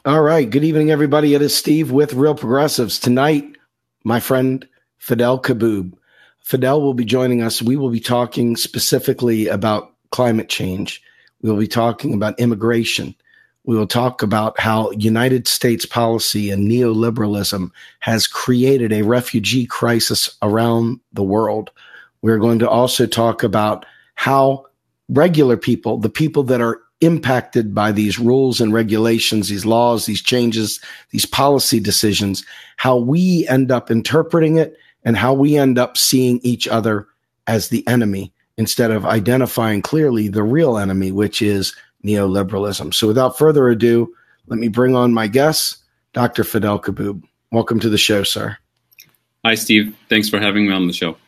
All right. Good evening, everybody. It is Steve with Real Progressives. Tonight, my friend Fadhel Kaboub. Fadhel will be joining us. We will be talking specifically about climate change. We will be talking about immigration. We will talk about how United States policy and neoliberalism has created a refugee crisis around the world. We're going to also talk about how regular people, the people that are impacted by these rules and regulations, these laws, these changes, these policy decisions, how we end up interpreting it and how we end up seeing each other as the enemy instead of identifying clearly the real enemy, which is neoliberalism. So without further ado, let me bring on my guest, Dr. Fadhel Kaboub. Welcome to the show, sir. Hi, Steve. Thanks for having me on the show.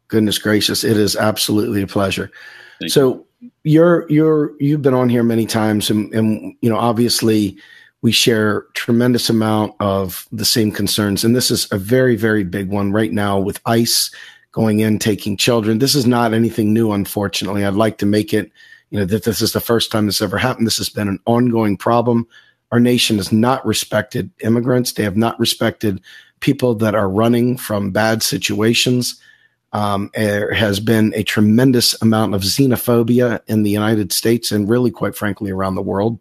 Goodness gracious. It is absolutely a pleasure. Thank you. You've been on here many times and obviously we share tremendous amount of the same concerns. And this is a very, very big one right now with ICE going in, taking children. This is not anything new, unfortunately. I'd like to make it, that this is the first time this ever happened. This has been an ongoing problem. Our nation has not respected immigrants. They have not respected people that are running from bad situations. There has been a tremendous amount of xenophobia in the United States and really, quite frankly, around the world.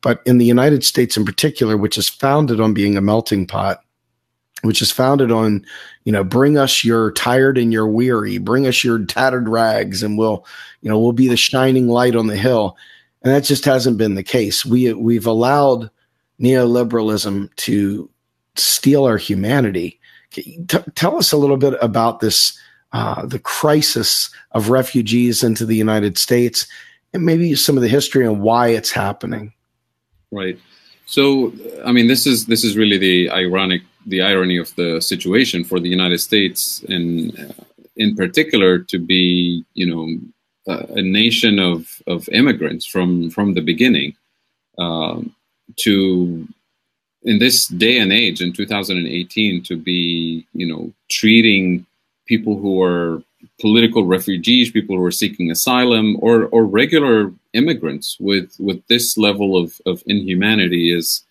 But in the United States in particular, which is founded on being a melting pot, which is founded on, bring us your tired and your weary, bring us your tattered rags, and we'll be the shining light on the hill. And that just hasn't been the case. We've allowed neoliberalism to steal our humanity. Tell us a little bit about this, the crisis of refugees into the United States, and maybe some of the history and why it's happening. Right. So, I mean, this is really the irony of the situation for the United States, and in particular, to be, a nation of immigrants from the beginning, to in this day and age in 2018 to be, treating people who are political refugees, people who are seeking asylum, or regular immigrants with this level of inhumanity is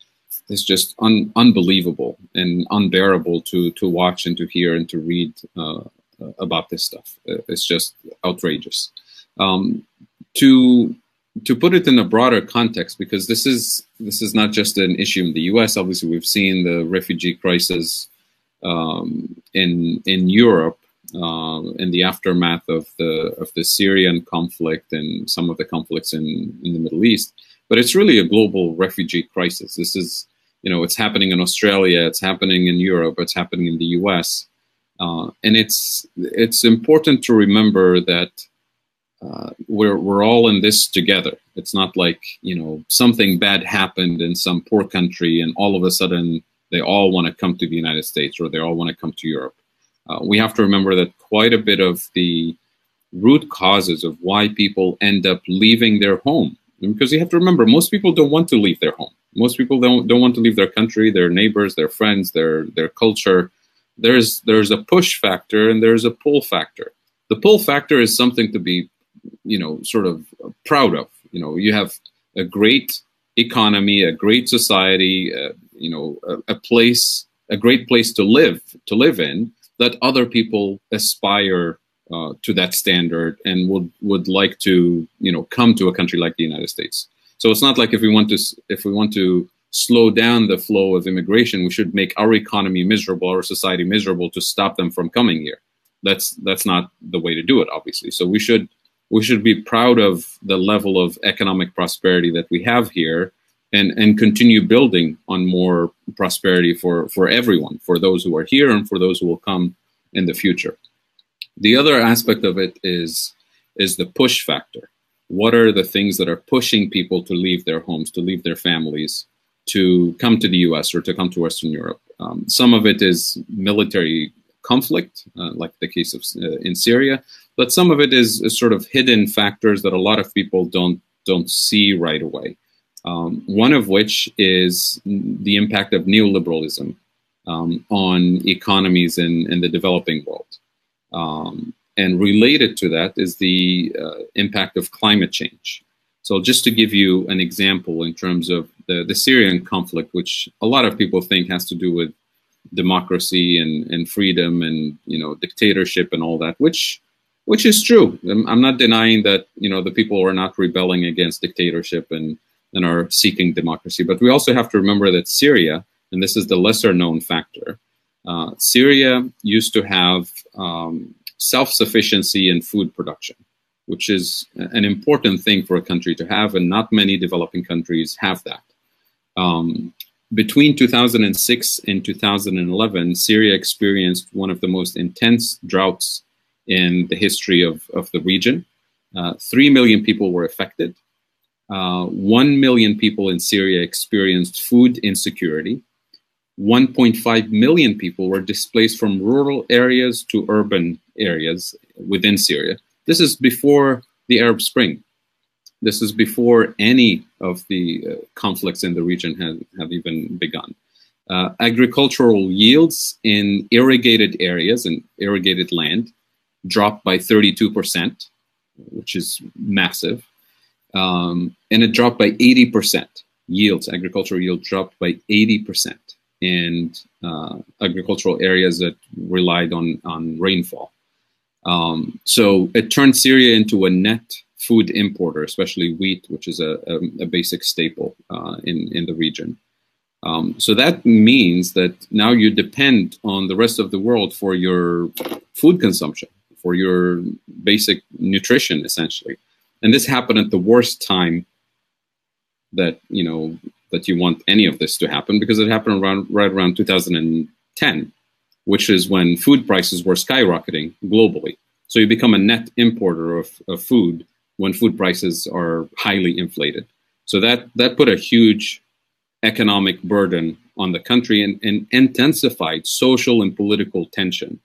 just unbelievable and unbearable to watch and to hear and to read about this stuff. It's just outrageous. To put it in a broader context, because this is not just an issue in the U.S. Obviously, we've seen the refugee crisis in Europe. In the aftermath of the Syrian conflict and some of the conflicts in the Middle East, but it's really a global refugee crisis. This is, it's happening in Australia, it's happening in Europe, it's happening in the U.S., and it's important to remember that we're all in this together. It's not like something bad happened in some poor country and all of a sudden they all want to come to the United States or they all want to come to Europe. We have to remember that quite a bit of the root causes of why people end up leaving their home, because you have to remember, most people don't want to leave their home. Most people don't want to leave their country, their neighbors, their friends, their culture. There's a push factor and there's a pull factor. The pull factor is something to be, sort of proud of. You have a great economy, a great society, a great place to live in, that other people aspire to that standard and would like to, come to a country like the United States. So it's not like if we want to slow down the flow of immigration, we should make our economy miserable, our society miserable to stop them from coming here. That's not the way to do it, obviously. So we should be proud of the level of economic prosperity that we have here, and continue building on more prosperity for everyone, for those who are here and for those who will come in the future. The other aspect of it is the push factor. What are the things that are pushing people to leave their homes, to leave their families, to come to the US or to come to Western Europe? Some of it is military conflict, like the case of in Syria, but some of it is sort of hidden factors that a lot of people don't see right away. One of which is the impact of neoliberalism on economies in the developing world. And related to that is the impact of climate change. So just to give you an example in terms of the Syrian conflict, which a lot of people think has to do with democracy and freedom and, you know, dictatorship and all that, which is true. I'm not denying that, you know, the people are not rebelling against dictatorship and are seeking democracy. But we also have to remember that Syria, and this is the lesser known factor, Syria used to have self-sufficiency in food production, which is an important thing for a country to have, and not many developing countries have that. Between 2006 and 2011, Syria experienced one of the most intense droughts in the history of the region. 3 million people were affected. 1 million people in Syria experienced food insecurity. 1.5 million people were displaced from rural areas to urban areas within Syria. This is before the Arab Spring. This is before any of the conflicts in the region have even begun. Agricultural yields in irrigated areas and irrigated land dropped by 32%, which is massive. And it dropped by 80%. Yields, agricultural yield dropped by 80% in agricultural areas that relied on rainfall. So it turned Syria into a net food importer, especially wheat, which is a basic staple in the region. So that means that now you depend on the rest of the world for your food consumption, for your basic nutrition, essentially. And this happened at the worst time that, you know, that you want any of this to happen, because it happened right around 2010, which is when food prices were skyrocketing globally. So you become a net importer of food when food prices are highly inflated. So that put a huge economic burden on the country and intensified social and political tension.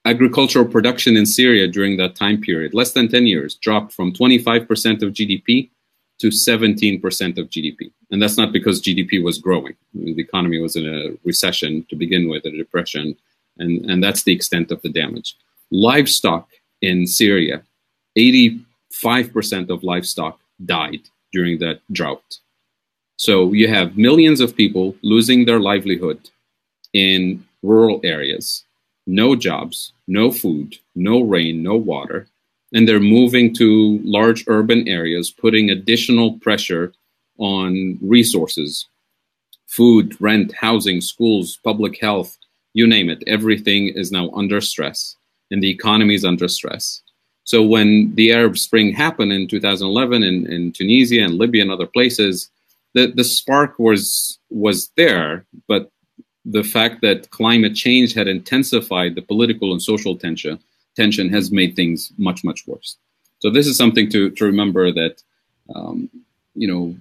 Agricultural production in Syria during that time period, less than 10 years, dropped from 25% of GDP to 17% of GDP. And that's not because GDP was growing. I mean, the economy was in a recession to begin with, a depression, and that's the extent of the damage. Livestock in Syria, 85% of livestock died during that drought. So you have millions of people losing their livelihood in rural areas, no jobs, no food, no rain, no water, and they're moving to large urban areas, putting additional pressure on resources, food, rent, housing, schools, public health, you name it. Everything is now under stress, and the economy is under stress. So when the Arab Spring happened in 2011 in Tunisia and Libya and other places, the spark was there, but the fact that climate change had intensified the political and social tension has made things much, much worse. So this is something to remember, that, you know,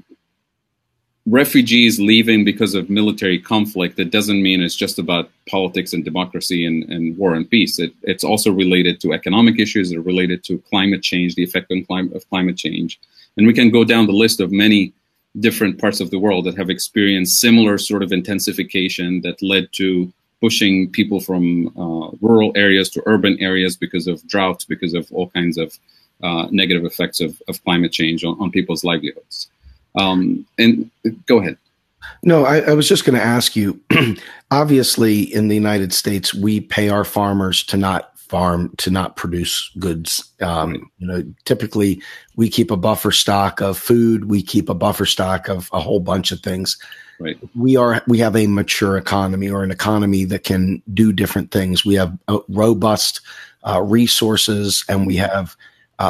refugees leaving because of military conflict, that doesn't mean it's just about politics and democracy and war and peace. It's also related to economic issues that are related to climate change, the effect of climate change. And we can go down the list of many different parts of the world that have experienced similar sort of intensification that led to pushing people from rural areas to urban areas because of droughts, because of all kinds of negative effects of climate change on people's livelihoods. And go ahead. No, I was just going to ask you, obviously in the United States, we pay our farmers to not farm, to not produce goods. Right. You know, typically we keep a buffer stock of food. We keep a buffer stock of a whole bunch of things. Right. We have a mature economy, or an economy that can do different things. We have robust resources, and we have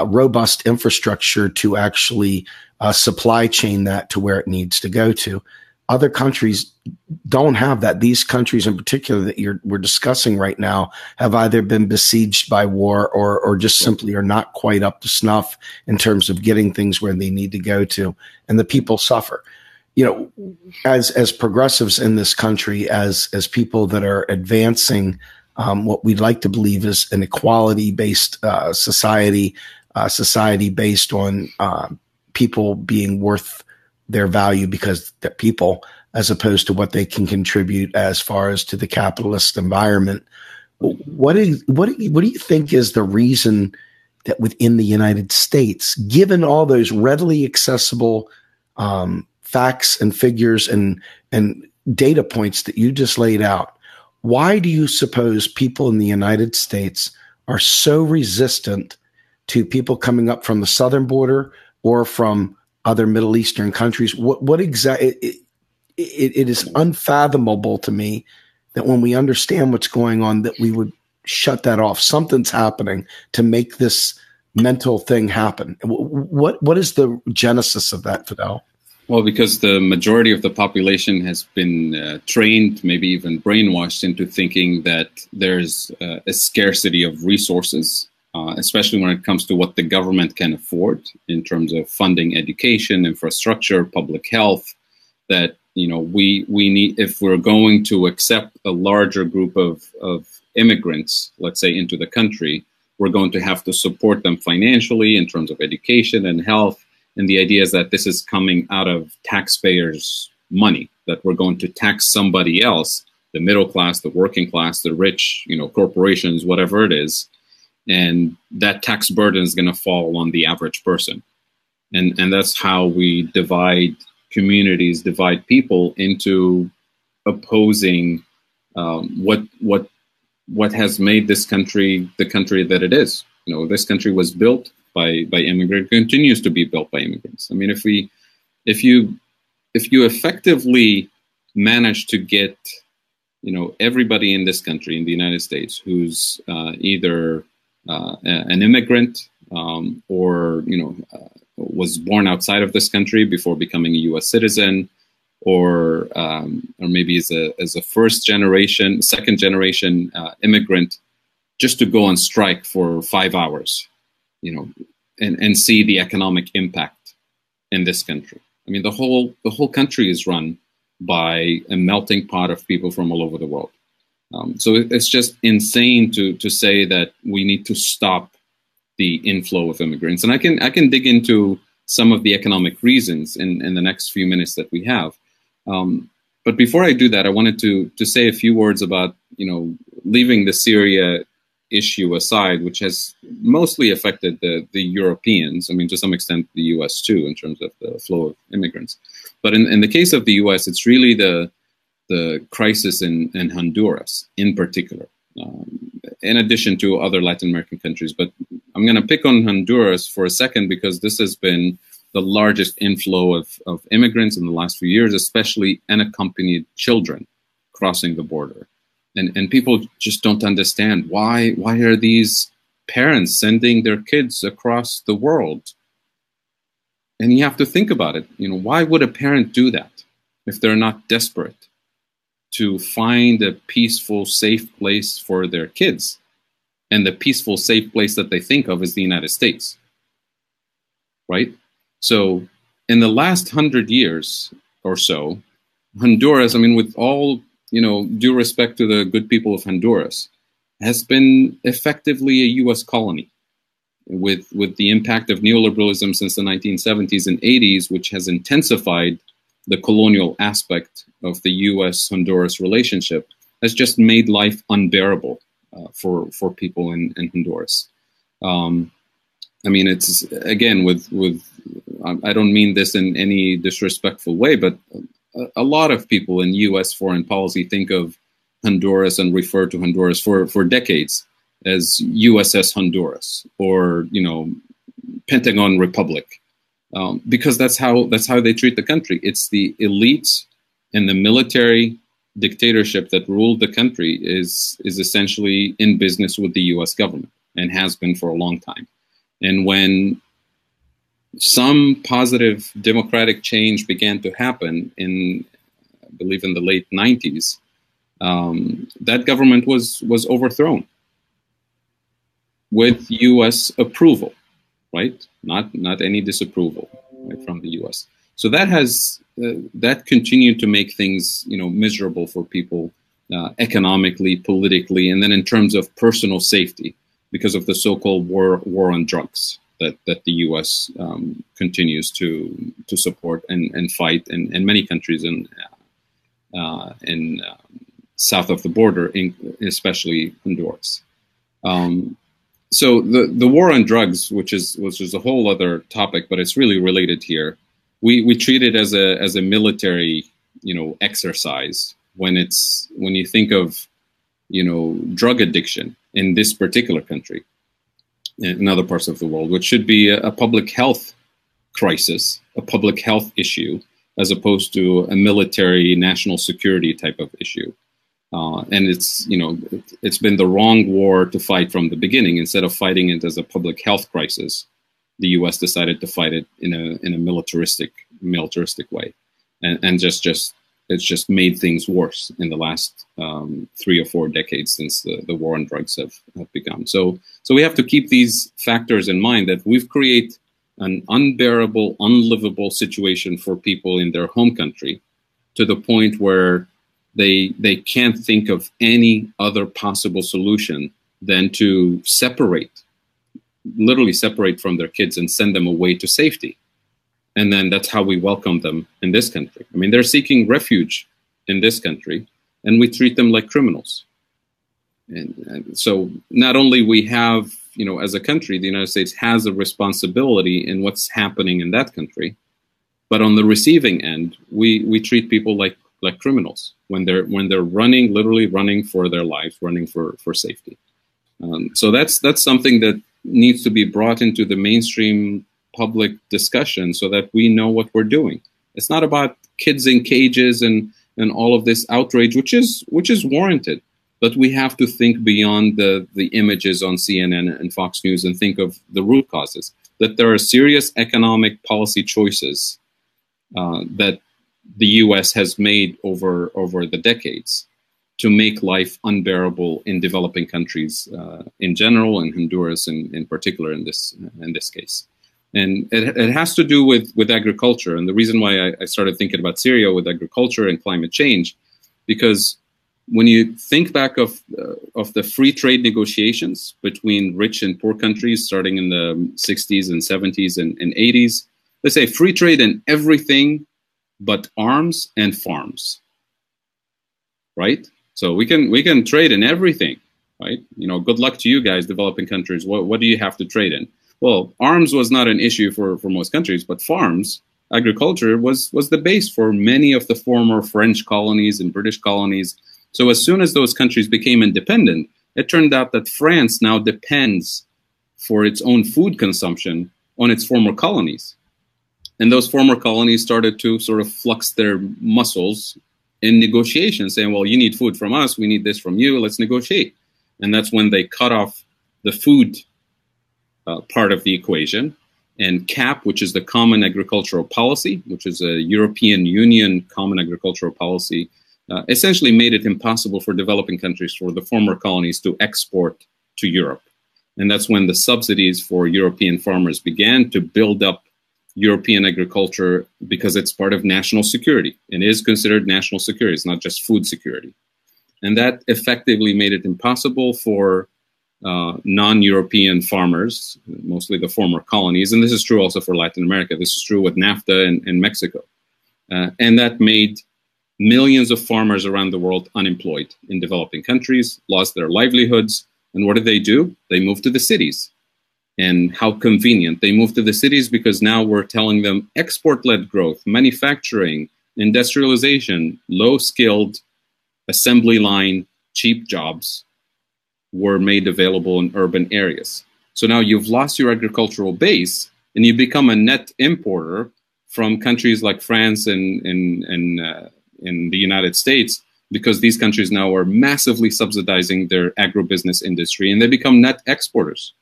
robust infrastructure to actually supply chain that to where it needs to go to. Other countries don't have that. These countries in particular that we're discussing right now have either been besieged by war or just simply are not quite up to snuff in terms of getting things where they need to go to, and the people suffer. You know, as progressives in this country, as people that are advancing what we'd like to believe is an equality-based society based on people being worth their value because they're people, as opposed to what they can contribute as far as to the capitalist environment. What do you think is the reason that within the United States, given all those readily accessible facts and figures and data points that you just laid out, why do you suppose people in the United States are so resistant to people coming up from the southern border or from other Middle Eastern countries? What exactly? It is unfathomable to me that when we understand what's going on, that we would shut that off. Something's happening to make this mental thing happen. What is the genesis of that, Fadhel? Well, because the majority of the population has been trained, maybe even brainwashed into thinking that there's a scarcity of resources, especially when it comes to what the government can afford in terms of funding education, infrastructure, public health, that we need, if we're going to accept a larger group of immigrants, let's say, into the country, we're going to have to support them financially in terms of education and health. And the idea is that this is coming out of taxpayers' money, that we're going to tax somebody else, the middle class, the working class, the rich, corporations, whatever it is. And that tax burden is going to fall on the average person. And that's how we divide communities, divide people into opposing what has made this country the country that it is. This country was built by immigrants, continues to be built by immigrants. I mean, if you effectively manage to get everybody in this country, in the United States, who's either an immigrant or was born outside of this country before becoming a U.S. citizen, or maybe as a first generation, second generation immigrant, just to go on strike for 5 hours, and see the economic impact in this country. I mean, the whole country is run by a melting pot of people from all over the world. So it's just insane to say that we need to stop the inflow of immigrants. And I can dig into some of the economic reasons in the next few minutes that we have. But before I do that, I wanted to say a few words about, leaving the Syria issue aside, which has mostly affected the Europeans. I mean, to some extent, the U.S. too, in terms of the flow of immigrants. But in the case of the U.S., it's really the crisis in Honduras in particular, in addition to other Latin American countries. But I'm going to pick on Honduras for a second because this has been the largest inflow of immigrants in the last few years, especially unaccompanied children crossing the border. And people just don't understand why are these parents sending their kids across the world? And you have to think about it. Why would a parent do that if they're not desperate to find a peaceful, safe place for their kids? And the peaceful, safe place that they think of is the United States, right? So in the last 100 years or so, Honduras, I mean, with all, due respect to the good people of Honduras, has been effectively a U.S. colony with the impact of neoliberalism since the 1970s and 80s, which has intensified the colonial aspect of the U.S.-Honduras relationship, has just made life unbearable for people in Honduras. I mean, it's, again, with I don't mean this in any disrespectful way, but a lot of people in U.S. foreign policy think of Honduras and refer to Honduras for decades as USS Honduras or, Pentagon Republic, because that's how they treat the country. It's the elites and the military dictatorship that ruled the country is essentially in business with the U.S. government and has been for a long time. And when some positive democratic change began to happen I believe in the late 90s, that government was overthrown with U.S. approval, right? Not any disapproval, right, from the U.S. So that continued to make things, miserable for people economically, politically, and then in terms of personal safety because of the so-called war on drugs that the U.S. continues to support and fight in many countries in south of the border, especially Honduras. So the war on drugs, which is a whole other topic, but it's really related here. We treat it as a military, exercise when you think of, drug addiction in this particular country, in other parts of the world, which should be a public health crisis, a public health issue, as opposed to a military national security type of issue. And it's been the wrong war to fight from the beginning. Instead of fighting it as a public health crisis, the U.S. decided to fight it in a militaristic way, and it's just made things worse in the last 3 or 4 decades since the war on drugs have begun. So we have to keep these factors in mind, that we've created an unbearable, unlivable situation for people in their home country, to the point where they can't think of any other possible solution than to literally separate from their kids and send them away to safety. And then that's how we welcome them in this country. I mean, they're seeking refuge in this country, and we treat them like criminals. And so not only we have, as a country, the United States has a responsibility in what's happening in that country, but on the receiving end, we treat people like criminals when they're literally running for their life, running for safety. So that's something that needs to be brought into the mainstream public discussion, so that we know what we're doing. It's not about kids in cages and all of this outrage, which is warranted, but we have to think beyond the images on CNN and Fox News and think of the root causes. That there are serious economic policy choices that the U.S. has made over the decades to make life unbearable in developing countries in general, and Honduras in particular in this case. And it has to do with agriculture. And the reason why I started thinking about Syria with agriculture and climate change, because when you think back of the free trade negotiations between rich and poor countries starting in the 60s and 70s and 80s, they say free trade in everything but arms and farms, right? So we can trade in everything, right? Good luck to you guys, developing countries. What do you have to trade in? Well, arms was not an issue for most countries, but farms, agriculture was the base for many of the former French colonies and British colonies. So as soon as those countries became independent, it turned out that France now depends for its own food consumption on its former colonies. And those former colonies started to sort of flux their muscles in negotiations, saying, well, you need food from us, we need this from you, let's negotiate. And that's when they cut off the food part of the equation. And CAP, which is the Common Agricultural Policy, which is a European Union Common Agricultural Policy, essentially made it impossible for developing countries, for the former colonies, to export to Europe. And that's when the subsidies for European farmers began to build up European agriculture, because it's part of national security and is considered national security. It's not just food security. And that effectively made it impossible for non-European farmers, mostly the former colonies, and this is true also for Latin America. This is true with NAFTA and Mexico. And that made millions of farmers around the world unemployed in developing countries, lost their livelihoods. And what do? They moved to the cities. And how convenient. They moved to the cities because now we're telling them export-led growth, manufacturing, industrialization, low-skilled, assembly line, cheap jobs were made available in urban areas. So now you've lost your agricultural base and you become a net importer from countries like France and in the United States, because these countries now are massively subsidizing their agribusiness industry and they become net exporters.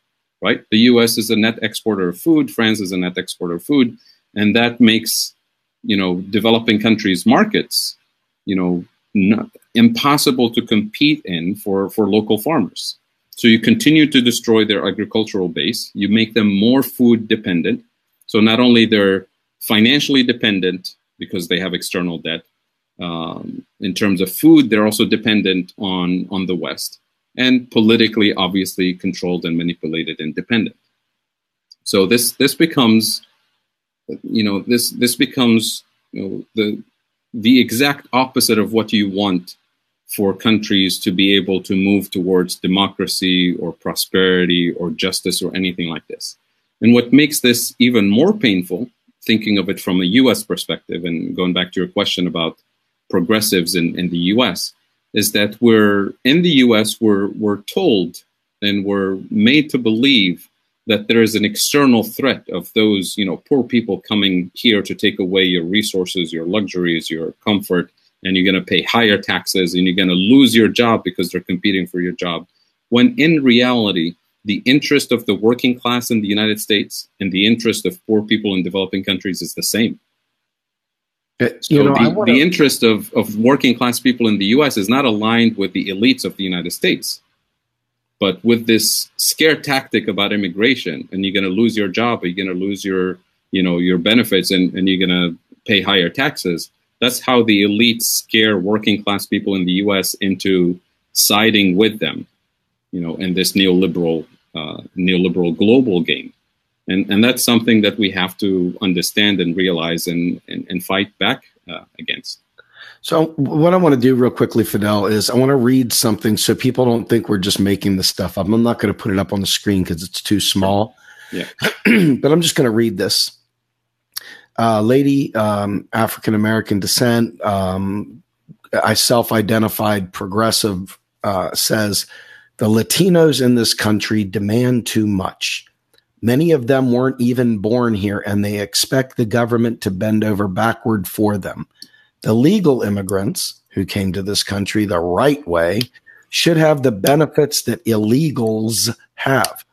Right? The U.S. is a net exporter of food. France is a net exporter of food. And that makes, developing countries' markets, impossible to compete in for local farmers. So you continue to destroy their agricultural base. You make them more food dependent. So not only they're financially dependent because they have external debt, in terms of food, they're also dependent on the West. And politically, obviously, controlled and manipulated and dependent. So this becomes, the exact opposite of what you want for countries to be able to move towards democracy or prosperity or justice or anything like this. And what makes this even more painful, thinking of it from a US perspective, and going back to your question about progressives in the US, is that in the US, we're told and we're made to believe that there is an external threat of those, poor people coming here to take away your resources, your luxuries, your comfort, and you're going to pay higher taxes, and you're going to lose your job because they're competing for your job. When in reality, the interest of the working class in the United States and the interest of poor people in developing countries is the same. The interest of working class people in the US is not aligned with the elites of the United States, but with this scare tactic about immigration, and you're going to lose your job, or you're going to lose your benefits, and you're going to pay higher taxes. That's how the elites scare working class people in the US into siding with them, in this neoliberal global game. And that's something that we have to understand and realize and fight back against. So what I want to do real quickly, Fadhel, is I want to read something so people don't think we're just making this stuff up. I'm not going to put it up on the screen because it's too small. Yeah. But I'm just going to read this. Lady, African-American descent, I self-identified progressive, says, the Latinos in this country demand too much. Many of them weren't even born here, and they expect the government to bend over backward for them. The legal immigrants who came to this country the right way should have the benefits that illegals have.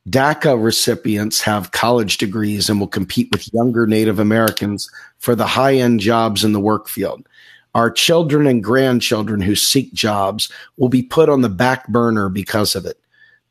DACA recipients have college degrees and will compete with younger Native Americans for the high-end jobs in the work field. Our children and grandchildren who seek jobs will be put on the back burner because of it.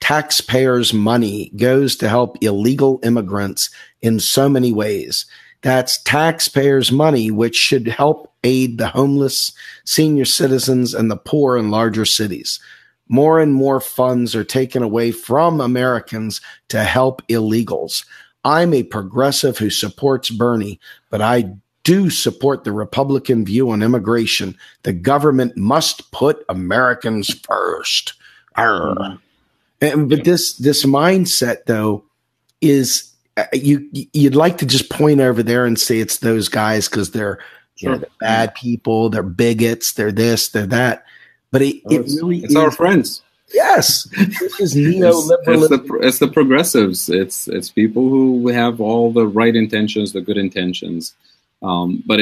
Taxpayers' money goes to help illegal immigrants in so many ways. That's taxpayers' money, which should help aid the homeless, senior citizens, and the poor in larger cities. More and more funds are taken away from Americans to help illegals. I'm a progressive who supports Bernie, but I do support the Republican view on immigration. The government must put Americans first. But this mindset, though, is you'd like to just point over there and say it's those guys because they're they're bad people, they're bigots, they're this, they're that. But it really is our friends. Yes, this is neoliberalism. It's the progressives. It's people who have all the right intentions, the good intentions. But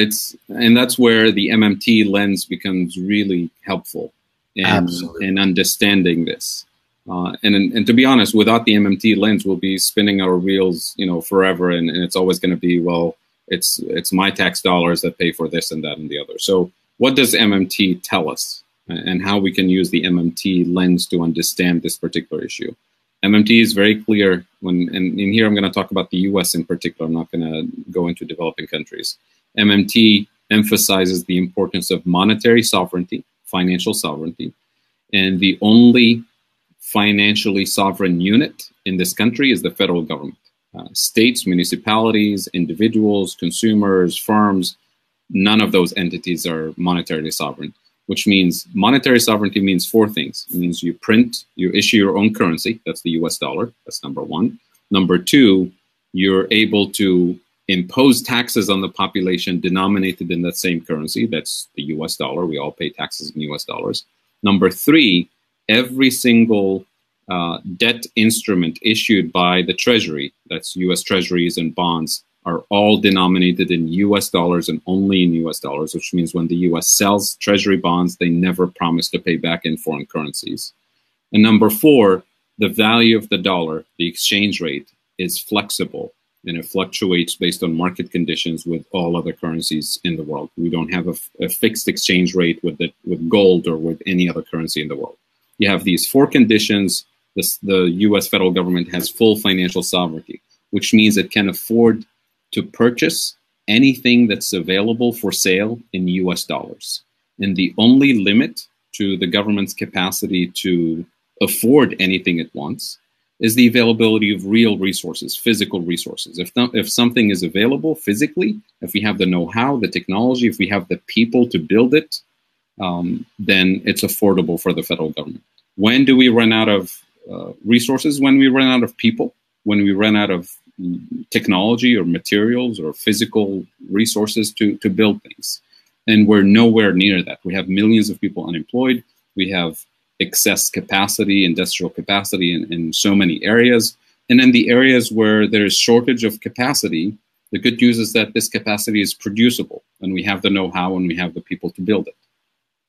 that's where the MMT lens becomes really helpful in understanding this. And to be honest, without the MMT lens, we'll be spinning our wheels, forever, and it's always going to be, well, it's my tax dollars that pay for this and that and the other. So what does MMT tell us, and how we can use the MMT lens to understand this particular issue? MMT is very clear and in here I'm going to talk about the US in particular. I'm not going to go into developing countries. MMT emphasizes the importance of monetary sovereignty, financial sovereignty, and the only financially sovereign unit in this country is the federal government. States, municipalities, individuals, consumers, firms, none of those entities are monetarily sovereign, which means monetary sovereignty means four things. It means you issue your own currency. That's the US dollar. That's number one. Number two, you're able to impose taxes on the population denominated in that same currency. That's the US dollar. We all pay taxes in US dollars. Number three, every single debt instrument issued by the Treasury, that's US Treasuries and bonds, are all denominated in US dollars and only in US dollars, which means when the US sells Treasury bonds, they never promise to pay back in foreign currencies. And number four, the value of the dollar, the exchange rate, is flexible, and it fluctuates based on market conditions with all other currencies in the world. We don't have a fixed exchange rate with gold or with any other currency in the world. You have these four conditions. The US federal government has full financial sovereignty, which means it can afford to purchase anything that's available for sale in US dollars. And the only limit to the government's capacity to afford anything it wants is the availability of real resources, physical resources. If something is available physically, if we have the know-how, the technology, if we have the people to build it, then it's affordable for the federal government. When do we run out of resources? When we run out of people, when we run out of technology or materials or physical resources to build things. And we're nowhere near that. We have millions of people unemployed. We have excess capacity, industrial capacity in so many areas. And in the areas where there is shortage of capacity, the good news is that this capacity is producible, and we have the know-how and we have the people to build it.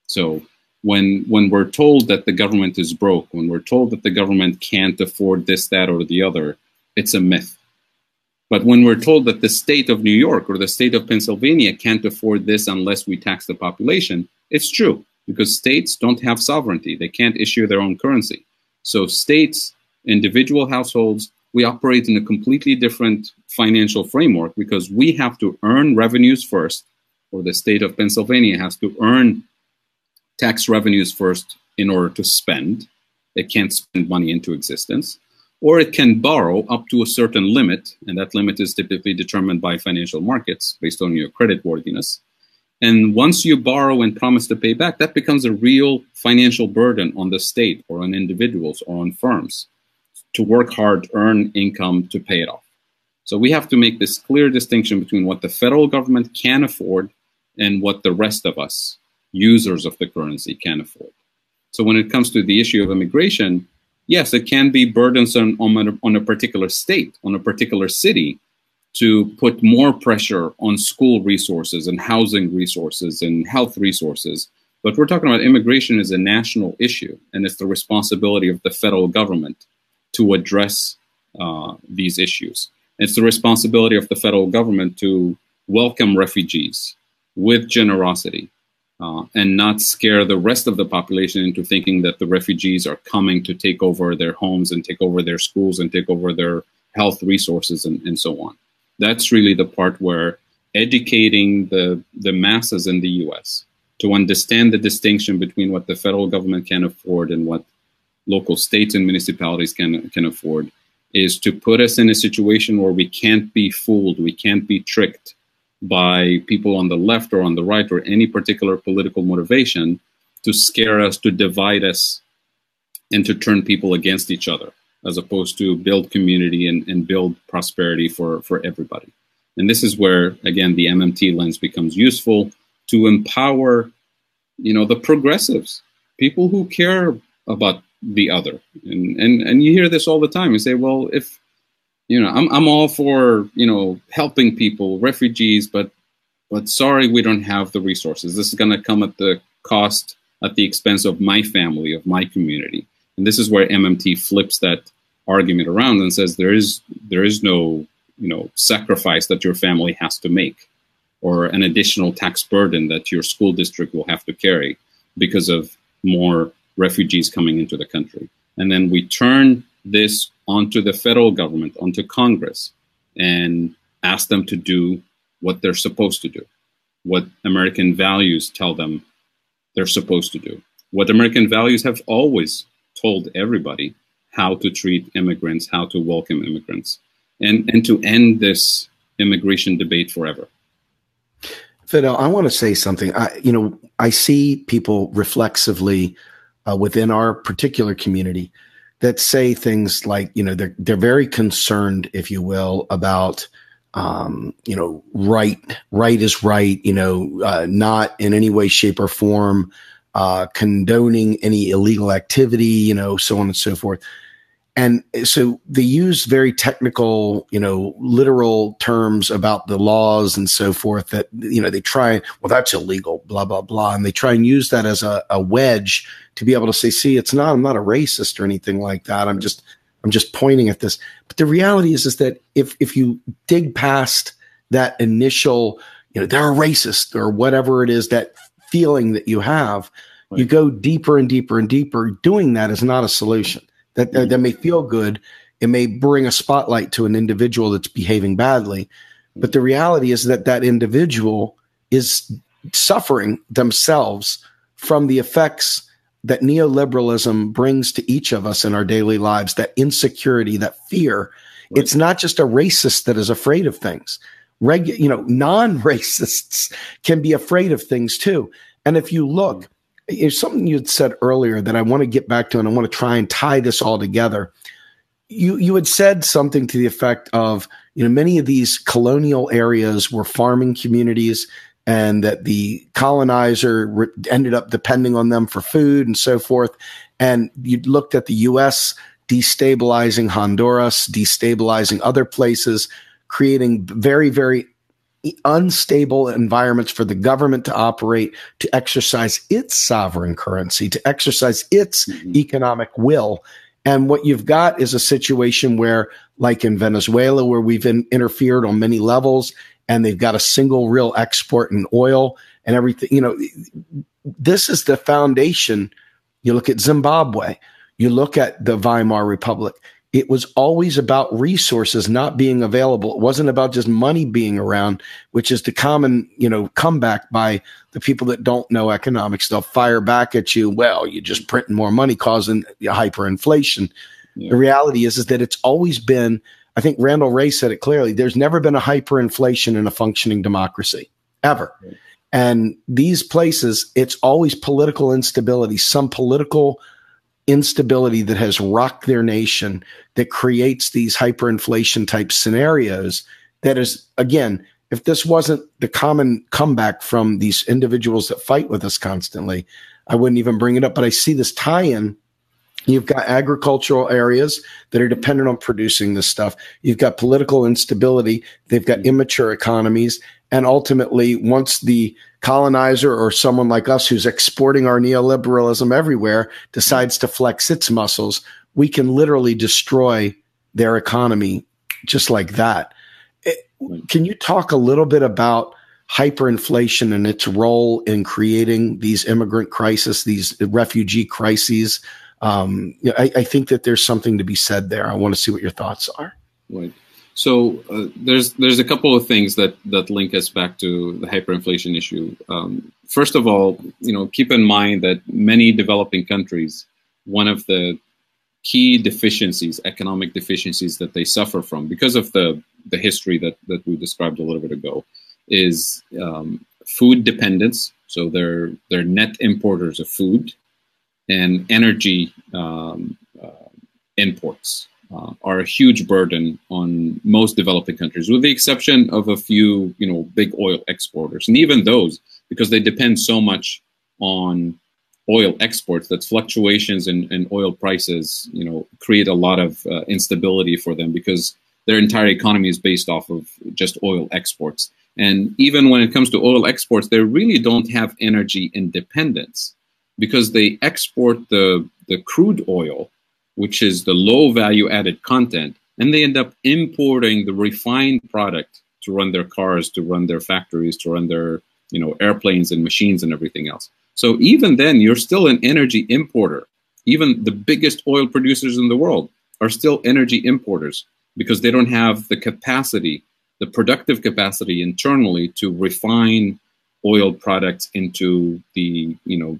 So when we're told that the government is broke, when we're told that the government can't afford this, that, or the other, it's a myth. But when we're told that the state of New York or the state of Pennsylvania can't afford this unless we tax the population, it's true, because states don't have sovereignty. They can't issue their own currency. So states, individual households, we operate in a completely different financial framework because we have to earn revenues first, or the state of Pennsylvania has to earn tax revenues first in order to spend. It can't spend money into existence. Or it can borrow up to a certain limit, and that limit is typically determined by financial markets based on your credit worthiness. And once you borrow and promise to pay back, that becomes a real financial burden on the state or on individuals or on firms to work hard, earn income to pay it off. So we have to make this clear distinction between what the federal government can afford and what the rest of us, users of the currency, can afford. So when it comes to the issue of immigration, yes, it can be burdensome on a particular state, on a particular city, to put more pressure on school resources and housing resources and health resources. But we're talking about immigration as a national issue, and it's the responsibility of the federal government to address these issues. It's the responsibility of the federal government to welcome refugees with generosity, and not scare the rest of the population into thinking that the refugees are coming to take over their homes and take over their schools and take over their health resources and so on. That's really the part where educating the masses in the US to understand the distinction between what the federal government can afford and what local states and municipalities can afford is to put us in a situation where we can't be fooled, we can't be tricked by people on the left or on the right or any particular political motivation to scare us, to divide us, and to turn people against each other, as opposed to build community and build prosperity for everybody. And this is where, again, the MMT lens becomes useful to empower, the progressives, people who care about the other. And you hear this all the time. You say, well, if I'm all for, helping people, refugees, but sorry, we don't have the resources. This is going to come at the cost, at the expense of my family, of my community. And this is where MMT flips that argument around and says there is no, sacrifice that your family has to make, or an additional tax burden that your school district will have to carry because of more refugees coming into the country. And then we turn this onto the federal government, onto Congress, and ask them to do what they're supposed to do, what American values tell them they're supposed to do, what American values have always told everybody, how to treat immigrants, how to welcome immigrants, and to end this immigration debate forever. Fadhel, I want to say something. I see people reflexively within our particular community that say things like, they're very concerned, if you will, about, right is right, not in any way, shape, or form condoning any illegal activity, so on and so forth. And so they use very technical, literal terms about the laws and so forth that, they try, well, that's illegal, blah, blah, blah. And they try and use that as a wedge to be able to say, see, I'm not a racist or anything like that. I'm just pointing at this. But the reality is that if you dig past that initial, they're a racist or whatever it is, that feeling that you have, right, you go deeper and deeper and deeper. Doing that is not a solution. That may feel good. It may bring a spotlight to an individual that's behaving badly. But the reality is that individual is suffering themselves from the effects that neoliberalism brings to each of us in our daily lives, that insecurity, that fear. Right. It's not just a racist that is afraid of things. Non-racists can be afraid of things too. And if you look, It's something you'd said earlier that I want to get back to, and I want to try and tie this all together. You had said something to the effect of, many of these colonial areas were farming communities, and that the colonizer ended up depending on them for food and so forth. And you looked at the U.S. destabilizing Honduras, destabilizing other places, creating very, very unstable environments for the government to operate, to exercise its sovereign currency, to exercise its economic will. And what you've got is a situation where, like in Venezuela, where we've interfered on many levels, and they've got a single real export in oil and everything. This is the foundation. You look at Zimbabwe, you look at the Weimar Republic. It was always about resources not being available. It wasn't about just money being around, which is the common, comeback by the people that don't know economics. They'll fire back at you. Well, you're just printing more money, causing hyperinflation. Yeah. The reality is that it's always been, I think Randall Wray said it clearly, there's never been a hyperinflation in a functioning democracy, ever. Right. And these places, it's always political instability, some political instability that has rocked their nation, that creates these hyperinflation type scenarios. That is, again, if this wasn't the common comeback from these individuals that fight with us constantly, I wouldn't even bring it up. But I see this tie-in. You've got agricultural areas that are dependent on producing this stuff. You've got political instability. They've got immature economies. And ultimately, once the colonizer or someone like us who's exporting our neoliberalism everywhere decides to flex its muscles, we can literally destroy their economy just like that. Can you talk a little bit about hyperinflation and its role in creating these immigrant crises, these refugee crises? I think that there's something to be said there. I want to see what your thoughts are. Right. So there's a couple of things that link us back to the hyperinflation issue. First of all, keep in mind that many developing countries, one of the key deficiencies, economic deficiencies that they suffer from because of the history that we described a little bit ago, is food dependence. So they're net importers of food, and energy imports are a huge burden on most developing countries, with the exception of a few, big oil exporters. And even those, because they depend so much on oil exports, that fluctuations in oil prices, create a lot of instability for them, because their entire economy is based off of just oil exports. And even when it comes to oil exports, they really don't have energy independence, because they export the crude oil, which is the low value added content, and they end up importing the refined product to run their cars, to run their factories, to run their airplanes and machines and everything else. So even then, you're still an energy importer. Even the biggest oil producers in the world are still energy importers, because they don't have the capacity, the productive capacity internally to refine oil products into the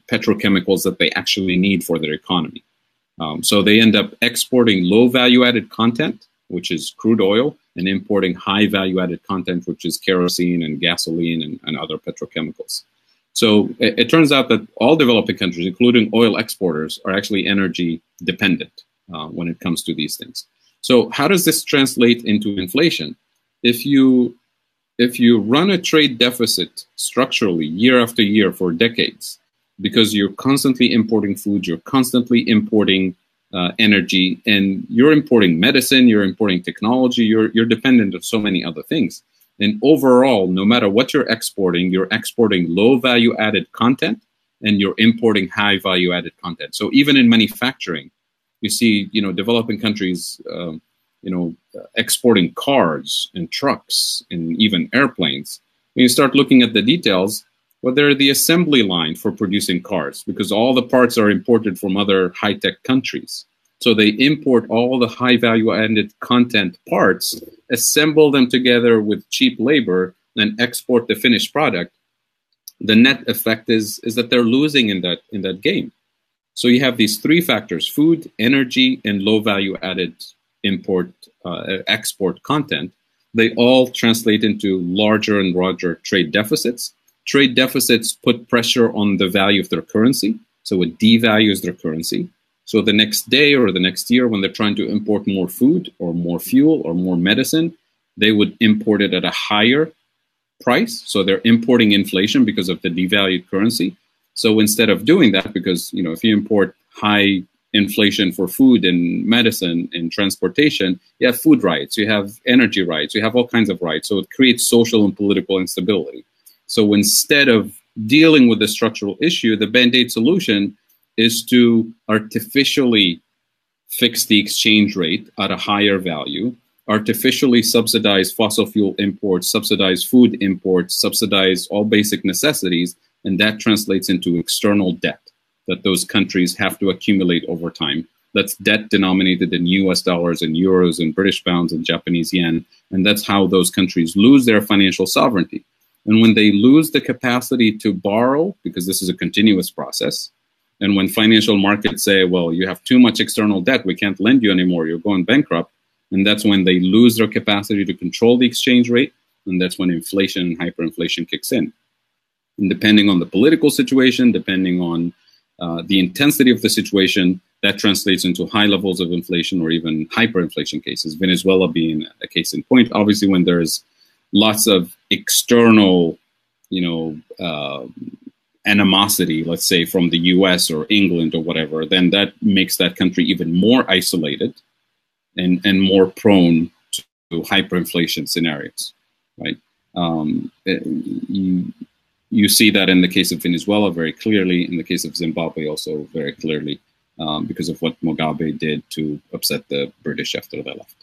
petrochemicals that they actually need for their economy. So they end up exporting low value added content, which is crude oil, and importing high value added content, which is kerosene and gasoline and other petrochemicals. So it turns out that all developing countries, including oil exporters, are actually energy dependent when it comes to these things. So how does this translate into inflation? If you run a trade deficit structurally year after year for decades, because you're constantly importing food, you're constantly importing energy, and you're importing medicine, you're importing technology, you're dependent on so many other things. And overall, no matter what you're exporting low value added content, and you're importing high value added content. So even in manufacturing, you see, developing countries, exporting cars and trucks and even airplanes. When you start looking at the details, well, they're the assembly line for producing cars, because all the parts are imported from other high-tech countries. So they import all the high value added content parts, assemble them together with cheap labor, and export the finished product. The net effect is that they're losing in that game. So you have these three factors: food, energy, and low value added export content. They all translate into larger and larger trade deficits. trade deficits put pressure on the value of their currency. So it devalues their currency. So the next day or the next year, when they're trying to import more food or more fuel or more medicine, they would import it at a higher price. So they're importing inflation because of the devalued currency. So instead of doing that, because, you know, if you import high inflation for food and medicine and transportation, you have food riots, you have energy riots, you have all kinds of riots. So it creates social and political instability. So instead of dealing with the structural issue, the Band-Aid solution is to artificially fix the exchange rate at a higher value, artificially subsidize fossil fuel imports, subsidize food imports, subsidize all basic necessities, and that translates into external debt that those countries have to accumulate over time. That's debt denominated in US dollars and euros and British pounds and Japanese yen, and that's how those countries lose their financial sovereignty. And when they lose the capacity to borrow, because this is a continuous process, and when financial markets say, well, you have too much external debt, we can't lend you anymore, you're going bankrupt, and that's when they lose their capacity to control the exchange rate, and that's when inflation and hyperinflation kicks in. And depending on the political situation, depending on the intensity of the situation, that translates into high levels of inflation or even hyperinflation cases, Venezuela being a case in point. Obviously, when there's lots of external, animosity, let's say from the US or England or whatever, then that makes that country even more isolated and more prone to hyperinflation scenarios, right? You see that in the case of Venezuela very clearly, in the case of Zimbabwe also very clearly, because of what Mugabe did to upset the British after they left.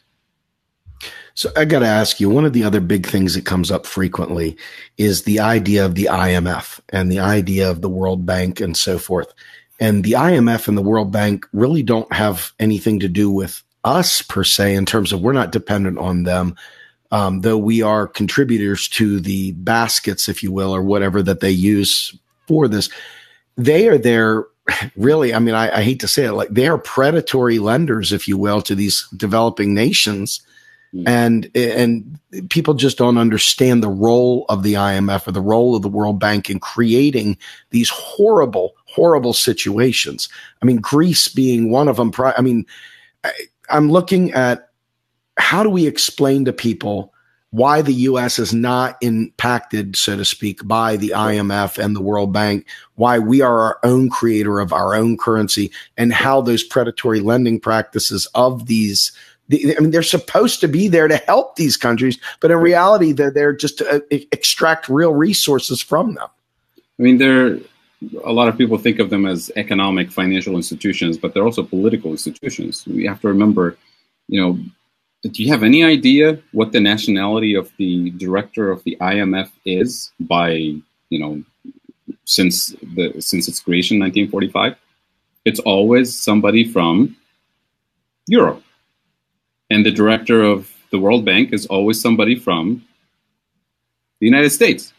So I got to ask you, one of the other big things that comes up frequently is the idea of the IMF and the idea of the World Bank and so forth. And the IMF and the World Bank really don't have anything to do with us per se, in terms of we're not dependent on them, though we are contributors to the baskets, if you will, or whatever that they use for this. They are there. Really, I mean, I hate to say it, like they are predatory lenders, if you will, to these developing nations. And people just don't understand the role of the IMF or the role of the World Bank in creating these horrible, horrible situations. I mean, Greece being one of them. I mean, I'm looking at how do we explain to people why the U.S. is not impacted, so to speak, by the IMF and the World Bank, why we are our own creator of our own currency, and how those predatory lending practices of these, I mean, they're supposed to be there to help these countries, but in reality, they're there just to extract real resources from them. I mean, a lot of people think of them as economic, financial institutions, but they're also political institutions. We have to remember, do you have any idea what the nationality of the director of the IMF is by, since its creation in 1945? It's always somebody from Europe. And the director of the World Bank is always somebody from the United States.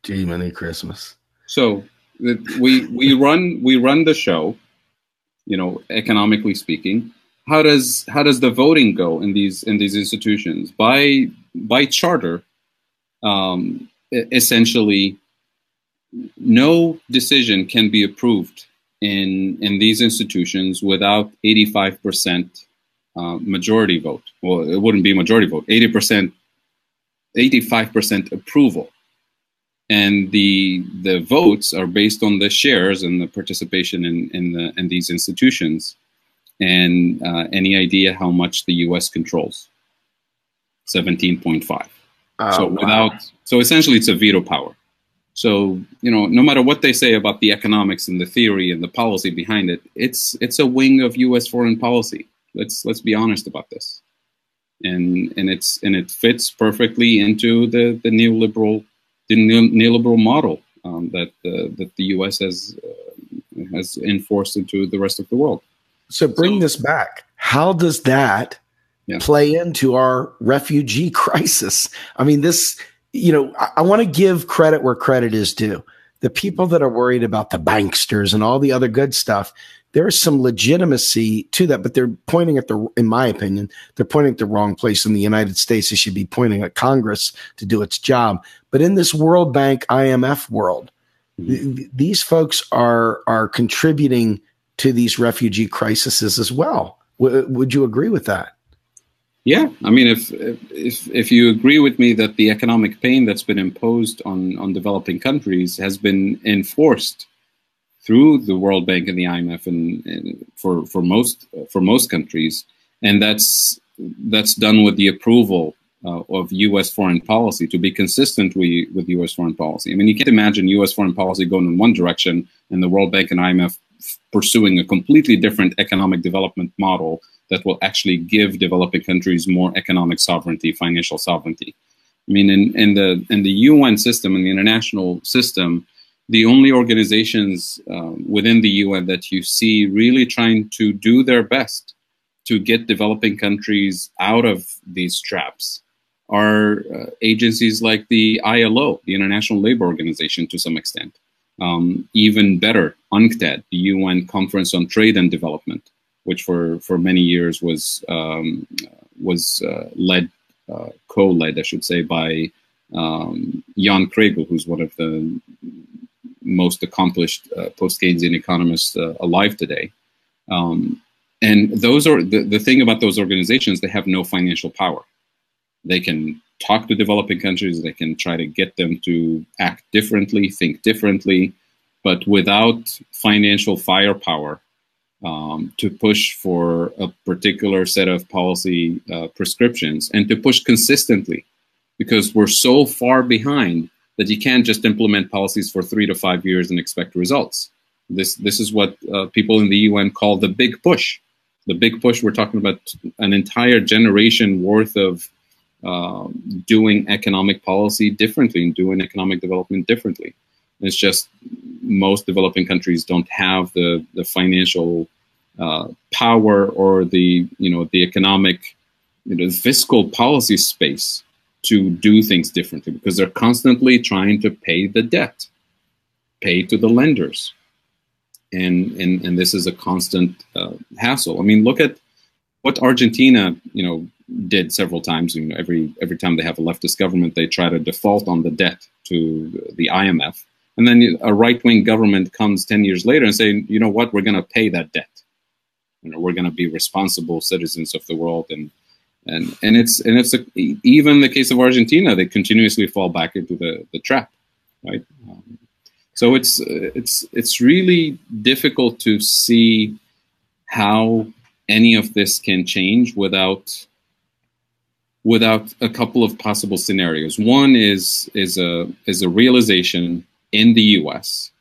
Gee, Merry Christmas. So we run the show, economically speaking. How does the voting go in these institutions? By charter, essentially, no decision can be approved in these institutions without 85% majority vote. Well, it wouldn't be majority vote. 85% approval, and the votes are based on the shares and the participation in these institutions. And any idea how much the U.S. controls? 17.5. So essentially, it's a veto power. So no matter what they say about the economics and the theory and the policy behind it, it's a wing of U.S. foreign policy. Let's be honest about this, and it fits perfectly into the neoliberal model that the U.S. has enforced into the rest of the world. So bring this back. How does that play into our refugee crisis? I mean, this, I want to give credit where credit is due. The people that are worried about the banksters and all the other good stuff, there is some legitimacy to that, but they're pointing at in my opinion, they're pointing at the wrong place. In the United States, they should be pointing at Congress to do its job. But in this World Bank, IMF world, these folks are contributing to these refugee crises as well. Would you agree with that? Yeah, I mean, if you agree with me that the economic pain that's been imposed on developing countries has been enforced through the World Bank and the IMF, and for most countries, and that's done with the approval of U.S. foreign policy, to be consistent with U.S. foreign policy. I mean, you can't imagine U.S. foreign policy going in one direction and the World Bank and IMF pursuing a completely different economic development model that will actually give developing countries more economic sovereignty, financial sovereignty. I mean, in the UN system, in the international system, the only organizations within the UN that you see really trying to do their best to get developing countries out of these traps are agencies like the ILO, the International Labour Organization, to some extent. Even better, UNCTAD, the UN Conference on Trade and Development, which for many years was co-led, I should say, by Jan Kregel, who's one of the most accomplished post-Keynesian economists alive today. And those are the thing about those organizations, they have no financial power. They can talk to developing countries, they can try to get them to act differently, think differently, but without financial firepower to push for a particular set of policy prescriptions and to push consistently, because we're so far behind that you can't just implement policies for 3 to 5 years and expect results. This is what people in the UN call the big push. The big push, we're talking about an entire generation worth of doing economic policy differently and doing economic development differently. It's just most developing countries don't have the financial power or the economic, the fiscal policy space to do things differently, because they're constantly trying to pay the debt, pay to the lenders. And this is a constant hassle. I mean, look at what Argentina, did several times. Every time they have a leftist government, they try to default on the debt to the IMF, and then a right-wing government comes 10 years later and say, you know what, we're going to pay that debt. We're going to be responsible citizens of the world, and even the case of Argentina, they continuously fall back into the trap, right? So it's really difficult to see how any of this can change without a couple of possible scenarios. One is a realization in the U.S.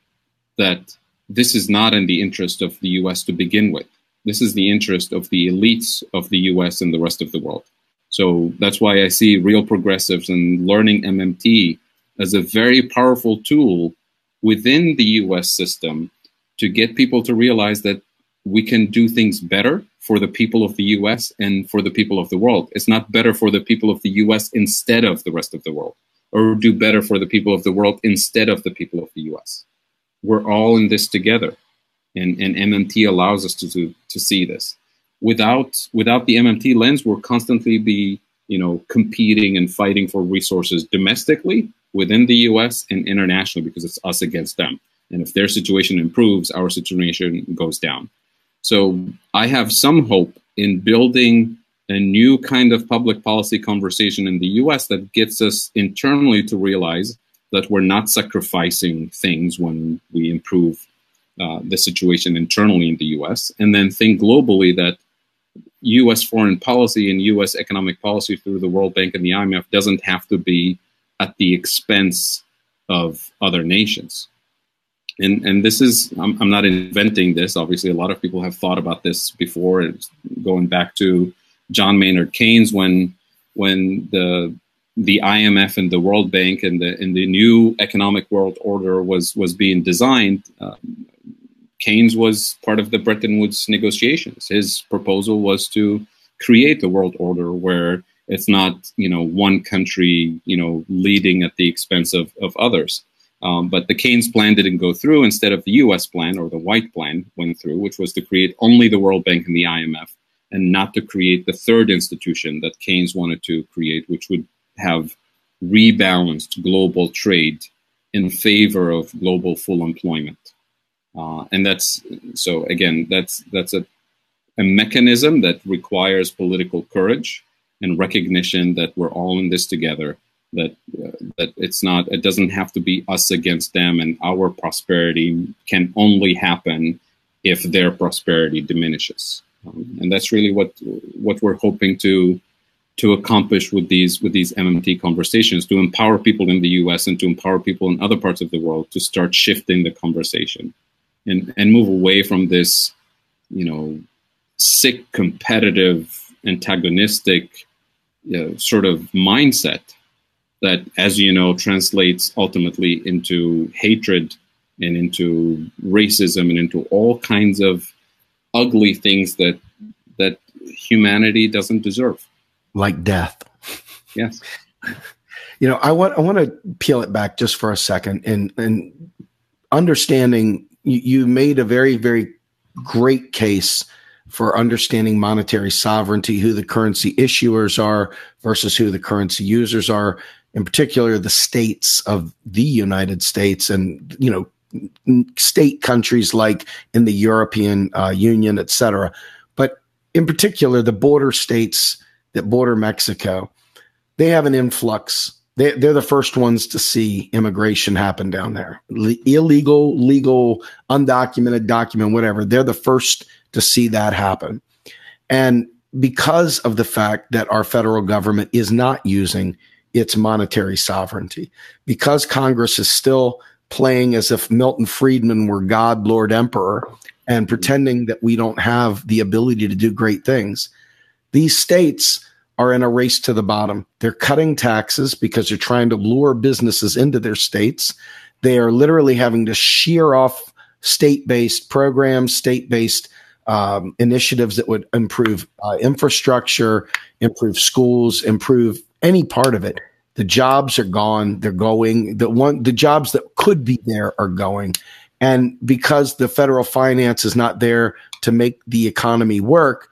that this is not in the interest of the U.S. to begin with. This is the interest of the elites of the U.S. and the rest of the world. So that's why I see real progressives and learning MMT as a very powerful tool within the U.S. system to get people to realize that we can do things better for the people of the U.S. and for the people of the world. It's not better for the people of the U.S. instead of the rest of the world, or do better for the people of the world instead of the people of the U.S. We're all in this together, and MMT allows us to see this. Without the MMT lens, we'll constantly be competing and fighting for resources domestically within the U.S. and internationally, because it's us against them. And if their situation improves, our situation goes down. So I have some hope in building a new kind of public policy conversation in the U.S. that gets us internally to realize that we're not sacrificing things when we improve the situation internally in the U.S., and then think globally that U.S. foreign policy and U.S. economic policy through the World Bank and the IMF doesn't have to be at the expense of other nations. And this is, I'm not inventing this. Obviously, a lot of people have thought about this before. It's going back to John Maynard Keynes when the IMF and the World Bank and the new economic world order was being designed. Keynes was part of the Bretton Woods negotiations. His proposal was to create a world order where it's not one country leading at the expense of others. But the Keynes plan didn't go through. Instead of the US plan, or the white plan, went through, which was to create only the World Bank and the IMF, and not to create the third institution that Keynes wanted to create, which would have rebalanced global trade in favor of global full employment. And that's, so again, that's a mechanism that requires political courage and recognition that we're all in this together, that it doesn't have to be us against them, and our prosperity can only happen if their prosperity diminishes. And that's really what we're hoping to accomplish with these MMT conversations, to empower people in the US and to empower people in other parts of the world to start shifting the conversation and move away from this, sick, competitive, antagonistic sort of mindset that, as you know, translates ultimately into hatred and into racism and into all kinds of ugly things that humanity doesn't deserve. Like death. Yes. I want to peel it back just for a second and understanding you made a very, very great case for understanding monetary sovereignty, who the currency issuers are versus who the currency users are, in particular the states of the United States and, state countries like in the European Union, et cetera. But in particular, the border states that border Mexico, they have an influx. They're the first ones to see immigration happen down there. Illegal, legal, undocumented, documented, whatever. They're the first to see that happen. And because of the fact that our federal government is not using its monetary sovereignty, because Congress is still playing as if Milton Friedman were God, Lord, Emperor, and pretending that we don't have the ability to do great things, these states are in a race to the bottom. They're cutting taxes because they're trying to lure businesses into their states. They are literally having to shear off state-based programs, state-based initiatives that would improve infrastructure, improve schools, improve any part of it. The jobs are gone. They're going. The jobs that could be there are going. And because the federal finance is not there to make the economy work,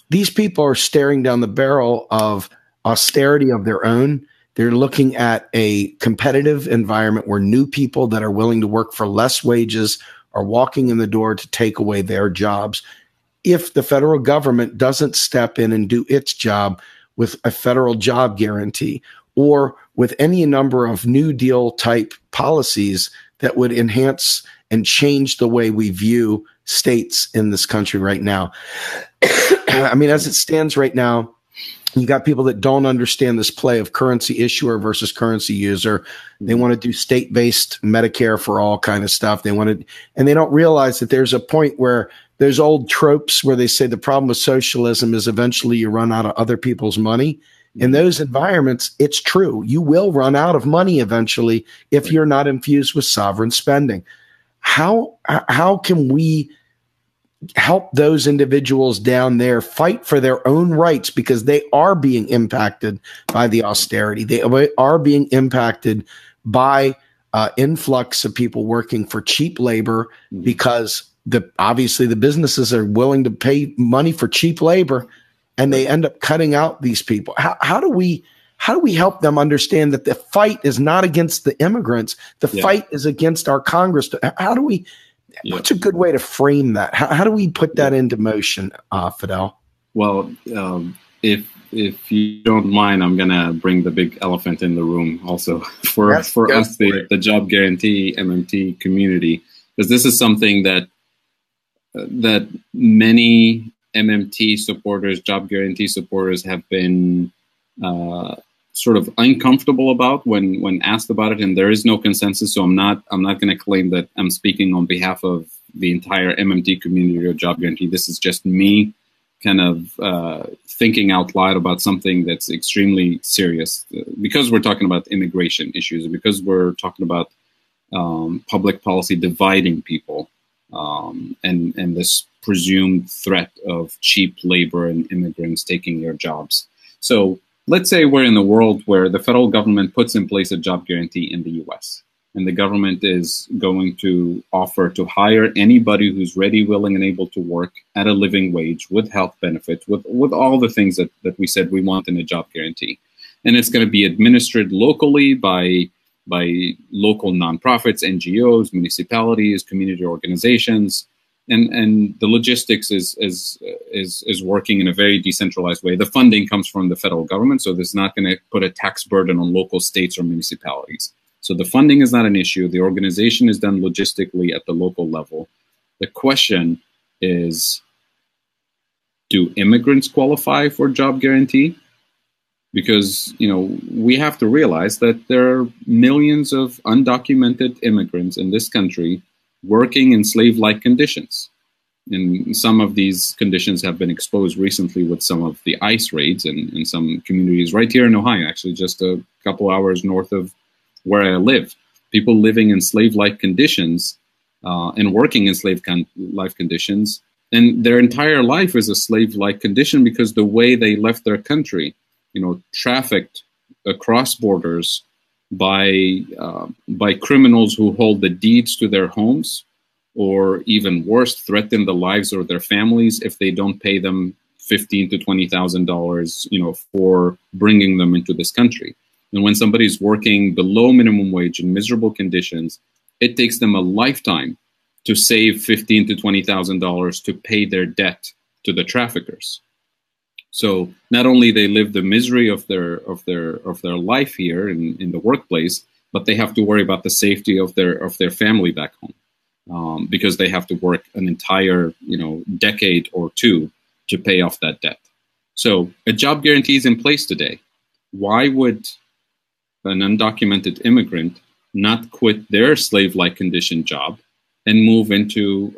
these people are staring down the barrel of austerity of their own. They're looking at a competitive environment where new people that are willing to work for less wages are walking in the door to take away their jobs. If the federal government doesn't step in and do its job with a federal job guarantee or with any number of New Deal type policies that would enhance and change the way we view states in this country right now. I mean, as it stands right now, you got people that don't understand this play of currency issuer versus currency user. They want to do state-based Medicare for all kind of stuff. And they don't realize that there's a point where there's old tropes where they say the problem with socialism is eventually you run out of other people's money. In those environments, it's true. You will run out of money eventually if you're not infused with sovereign spending. How can we help those individuals down there fight for their own rights, because they are being impacted by the austerity. They are being impacted by influx of people working for cheap labor, because obviously the businesses are willing to pay money for cheap labor, and they end up cutting out these people. How do we help them understand that the fight is not against the immigrants? The fight is against our Congress. How do we? What's a good way to frame that? How do we put that into motion, Fadhel? Well, if you don't mind, I'm gonna bring the big elephant in the room also for us, the job guarantee MMT community, because this is something that many MMT supporters, job guarantee supporters, have been sort of uncomfortable about when asked about it, and there is no consensus. So I'm not going to claim that I'm speaking on behalf of the entire MMT community or job guarantee. This is just me kind of thinking out loud about something that's extremely serious, because we're talking about immigration issues, and because we're talking about public policy dividing people, and this presumed threat of cheap labor and immigrants taking their jobs. So let's say we're in a world where the federal government puts in place a job guarantee in the US. and the government is going to offer to hire anybody who's ready, willing, and able to work at a living wage with health benefits, with all the things that we said we want in a job guarantee. And it's going to be administered locally by local nonprofits, NGOs, municipalities, community organizations, and the logistics is working in a very decentralized way. The funding comes from the federal government, so this is not going to put a tax burden on local states or municipalities. So the funding is not an issue. The organization is done logistically at the local level. The question is, do immigrants qualify for job guarantee? Because, we have to realize that there are millions of undocumented immigrants in this country working in slave-like conditions. And some of these conditions have been exposed recently with some of the ICE raids in some communities right here in Ohio, actually just a couple hours north of where I live. People living in slave-like conditions and working in slave-like conditions, and their entire life is a slave-like condition because the way they left their country, trafficked across borders by criminals who hold the deeds to their homes, or even worse, threaten the lives of their families if they don't pay them $15,000 to $20,000, for bringing them into this country. And when somebody's working below minimum wage in miserable conditions, it takes them a lifetime to save $15,000 to $20,000 to pay their debt to the traffickers. So not only they live the misery of their life here in the workplace, but they have to worry about the safety of their family back home, because they have to work an entire decade or two to pay off that debt. So a job guarantee is in place today. Why would an undocumented immigrant not quit their slave-like condition job and move into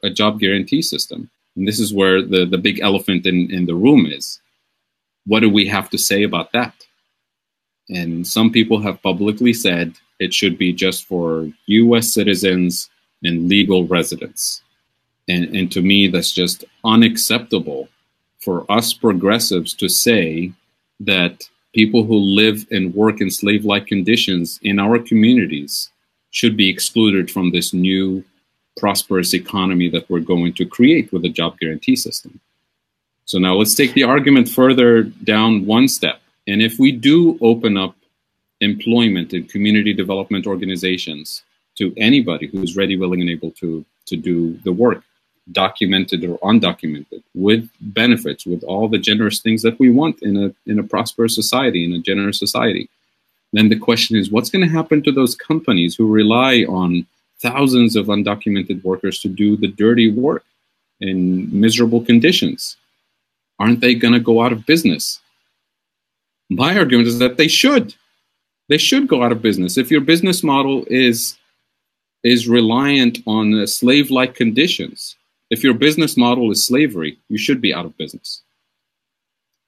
a job guarantee system? And this is where the big elephant in the room is. What do we have to say about that? And some people have publicly said it should be just for U.S. citizens and legal residents. And to me, that's just unacceptable for us progressives to say that people who live and work in slave-like conditions in our communities should be excluded from this new prosperous economy that we're going to create with a job guarantee system. So now let's take the argument further down one step. And if we do open up employment in community development organizations to anybody who's ready, willing, and able to do the work, documented or undocumented, with benefits, with all the generous things that we want in a prosperous society, in a generous society, then the question is, what's going to happen to those companies who rely on thousands of undocumented workers to do the dirty work in miserable conditions? Aren't they going to go out of business? My argument is that they should. They should go out of business. If your business model is reliant on slave-like conditions, if your business model is slavery, you should be out of business.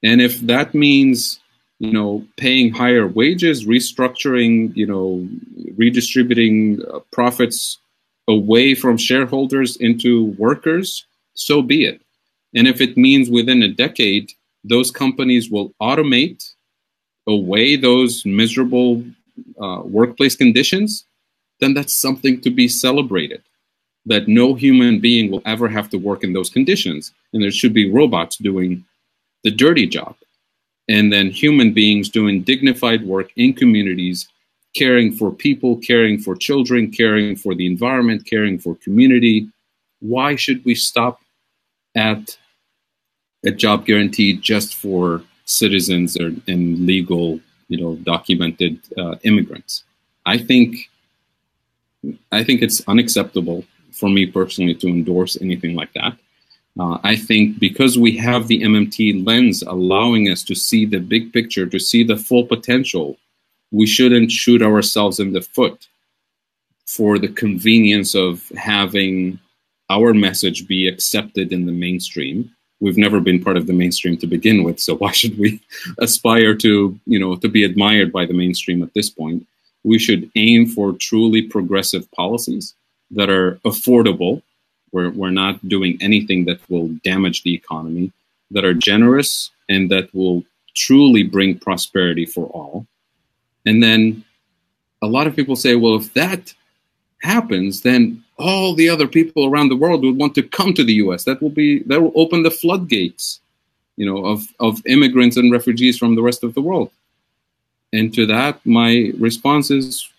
And if that means, paying higher wages, restructuring, redistributing profits away from shareholders into workers, so be it. And if it means within a decade, those companies will automate away those miserable workplace conditions, then that's something to be celebrated. That no human being will ever have to work in those conditions. And there should be robots doing the dirty job. And then human beings doing dignified work in communities, caring for people, caring for children, caring for the environment, caring for community. Why should we stop at a job guarantee just for citizens and legal, documented immigrants? I think it's unacceptable for me personally to endorse anything like that. I think because we have the MMT lens allowing us to see the big picture, to see the full potential, we shouldn't shoot ourselves in the foot for the convenience of having our message be accepted in the mainstream. We've never been part of the mainstream to begin with, so why should we aspire to be admired by the mainstream at this point? We should aim for truly progressive policies that are affordable. We're not doing anything that will damage the economy, that are generous and that will truly bring prosperity for all. And then a lot of people say, well, if that happens, then all the other people around the world would want to come to the U.S. That will open the floodgates, of immigrants and refugees from the rest of the world. And to that, my response is,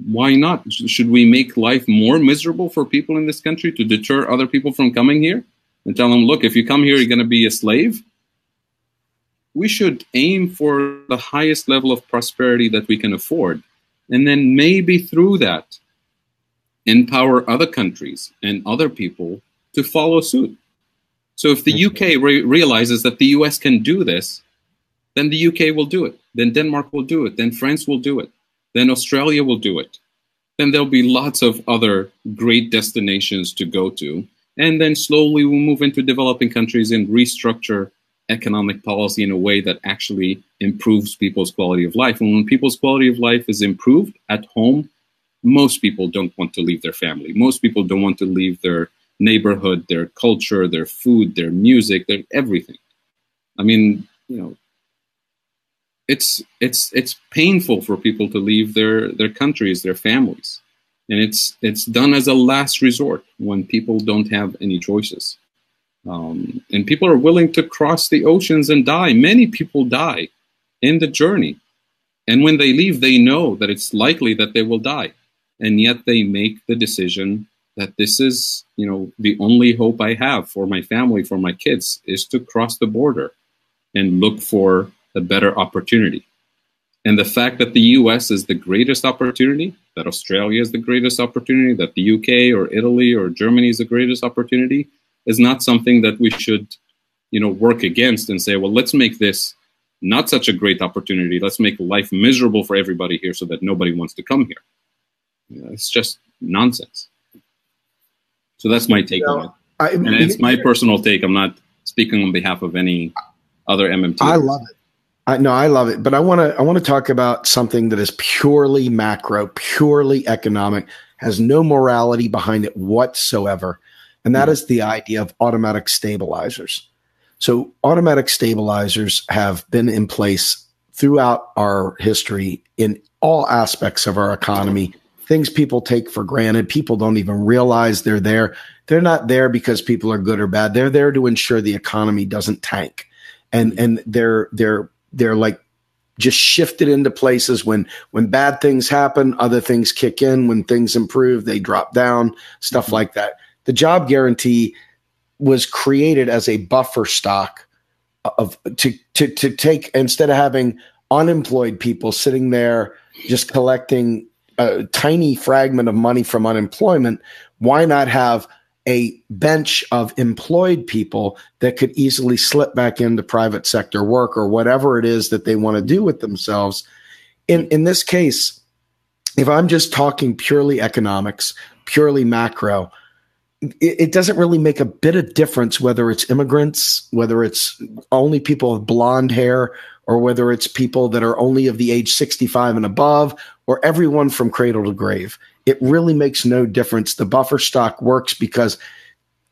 why not? Should we make life more miserable for people in this country to deter other people from coming here and tell them, look, if you come here, you're going to be a slave? We should aim for the highest level of prosperity that we can afford. And then maybe through that, empower other countries and other people to follow suit. So if the UK realizes that the US can do this, then the UK will do it. Then Denmark will do it. Then France will do it. Then Australia will do it. Then there'll be lots of other great destinations to go to. And then slowly we'll move into developing countries and restructure economic policy in a way that actually improves people's quality of life. And when people's quality of life is improved at home, most people don't want to leave their family. Most people don't want to leave their neighborhood, their culture, their food, their music, their everything. I mean, it's painful for people to leave their countries, their families. And it's done as a last resort when people don't have any choices. And people are willing to cross the oceans and die. Many people die in the journey. And when they leave, they know that it's likely that they will die. And yet they make the decision that this is, the only hope I have for my family, for my kids, is to cross the border and look for a better opportunity. And the fact that the US is the greatest opportunity, that Australia is the greatest opportunity, that the UK or Italy or Germany is the greatest opportunity, is not something that we should, work against and say, well, let's make this not such a great opportunity. Let's make life miserable for everybody here so that nobody wants to come here. It's just nonsense. So that's my take on it. And it's my personal take. I'm not speaking on behalf of any other MMT. I love it. I love it. But I want to talk about something that is purely macro, purely economic, has no morality behind it whatsoever. And that is the idea of automatic stabilizers. So automatic stabilizers have been in place throughout our history in all aspects of our economy. Things people take for granted. People don't even realize they're there. They're not there because people are good or bad. They're there to ensure the economy doesn't tank. And they're like just shifted into places when bad things happen, other things kick in. When things improve, they drop down, stuff like that. The job guarantee was created as a buffer stock to take, instead of having unemployed people sitting there just collecting a tiny fragment of money from unemployment, why not have a bench of employed people that could easily slip back into private sector work or whatever it is that they want to do with themselves? In this case, if I'm just talking purely economics, purely macro, it doesn't really make a bit of difference whether it's immigrants, whether it's only people with blonde hair, or whether it's people that are only of the age 65 and above, or everyone from cradle to grave. It really makes no difference. The buffer stock works because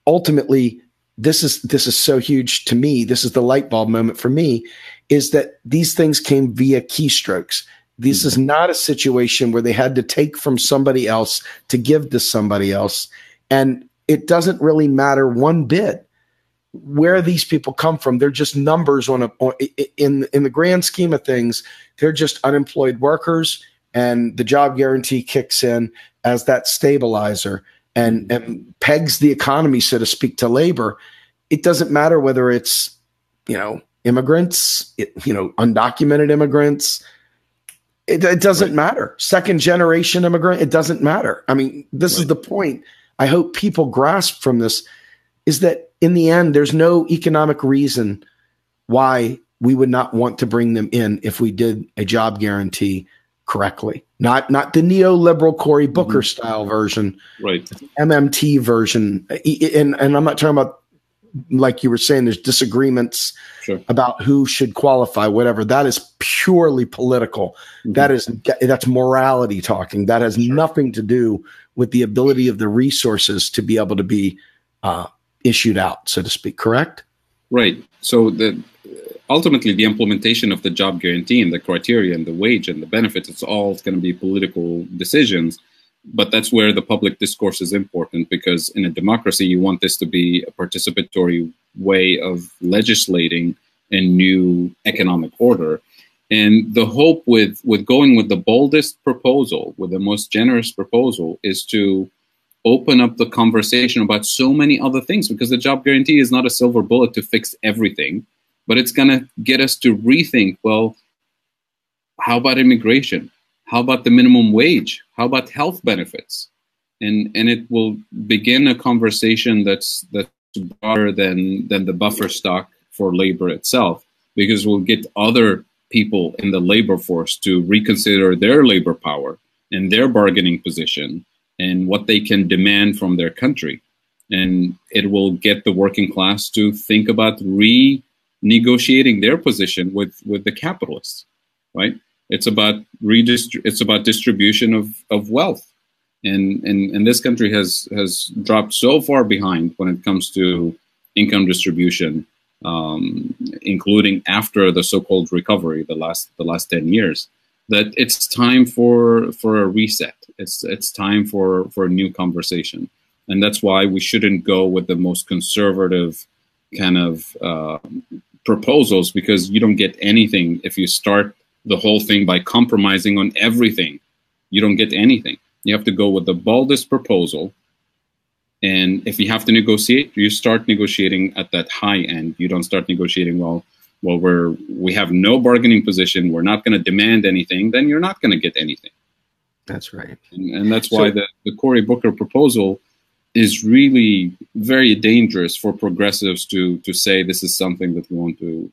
ultimately, this is so huge to me. This is the light bulb moment for me, is that these things came via keystrokes. This is not a situation where they had to take from somebody else to give to somebody else. And it doesn't really matter one bit where these people come from. They're just numbers in the grand scheme of things. They're just unemployed workers, and the job guarantee kicks in as that stabilizer and pegs the economy, so to speak, to labor. It doesn't matter whether it's, immigrants, undocumented immigrants. It doesn't matter. Second generation immigrant. It doesn't matter. I mean, this is the point I hope people grasp from this, is that in the end, there's no economic reason why we would not want to bring them in if we did a job guarantee correctly. Not the neoliberal Cory Booker style version, right? MMT version. And I'm not talking about, like you were saying, there's disagreements about who should qualify, whatever. That is purely political. That's morality talking. That has nothing to do with the ability of the resources to be able to be issued out, so to speak. Correct? Right. So ultimately the implementation of the job guarantee and the criteria and the wage and the benefits, it's all going to be political decisions. But that's where the public discourse is important, because in a democracy, you want this to be a participatory way of legislating a new economic order. And the hope with going with the boldest proposal, with the most generous proposal, is to open up the conversation about so many other things, because the job guarantee is not a silver bullet to fix everything, but it's going to get us to rethink, well, how about immigration? How about the minimum wage? How about health benefits? And it will begin a conversation that's broader than the buffer stock for labor itself, because we'll get other people in the labor force to reconsider their labor power and their bargaining position and what they can demand from their country. And it will get the working class to think about renegotiating their position with the capitalists, right? It's about distribution of wealth. And this country has dropped so far behind when it comes to income distribution, including after the so-called recovery, the last 10 years, that it's time for a reset. It's time for a new conversation. And that's why we shouldn't go with the most conservative kind of proposals, because you don't get anything if you start the whole thing by compromising on everything. You don't get anything. You have to go with the boldest proposal. And if you have to negotiate, you start negotiating at that high end. You don't start negotiating, well, we have no bargaining position, we're not going to demand anything, then you're not going to get anything. That's right. And that's why the Cory Booker proposal is really very dangerous for progressives to say this is something that we want to,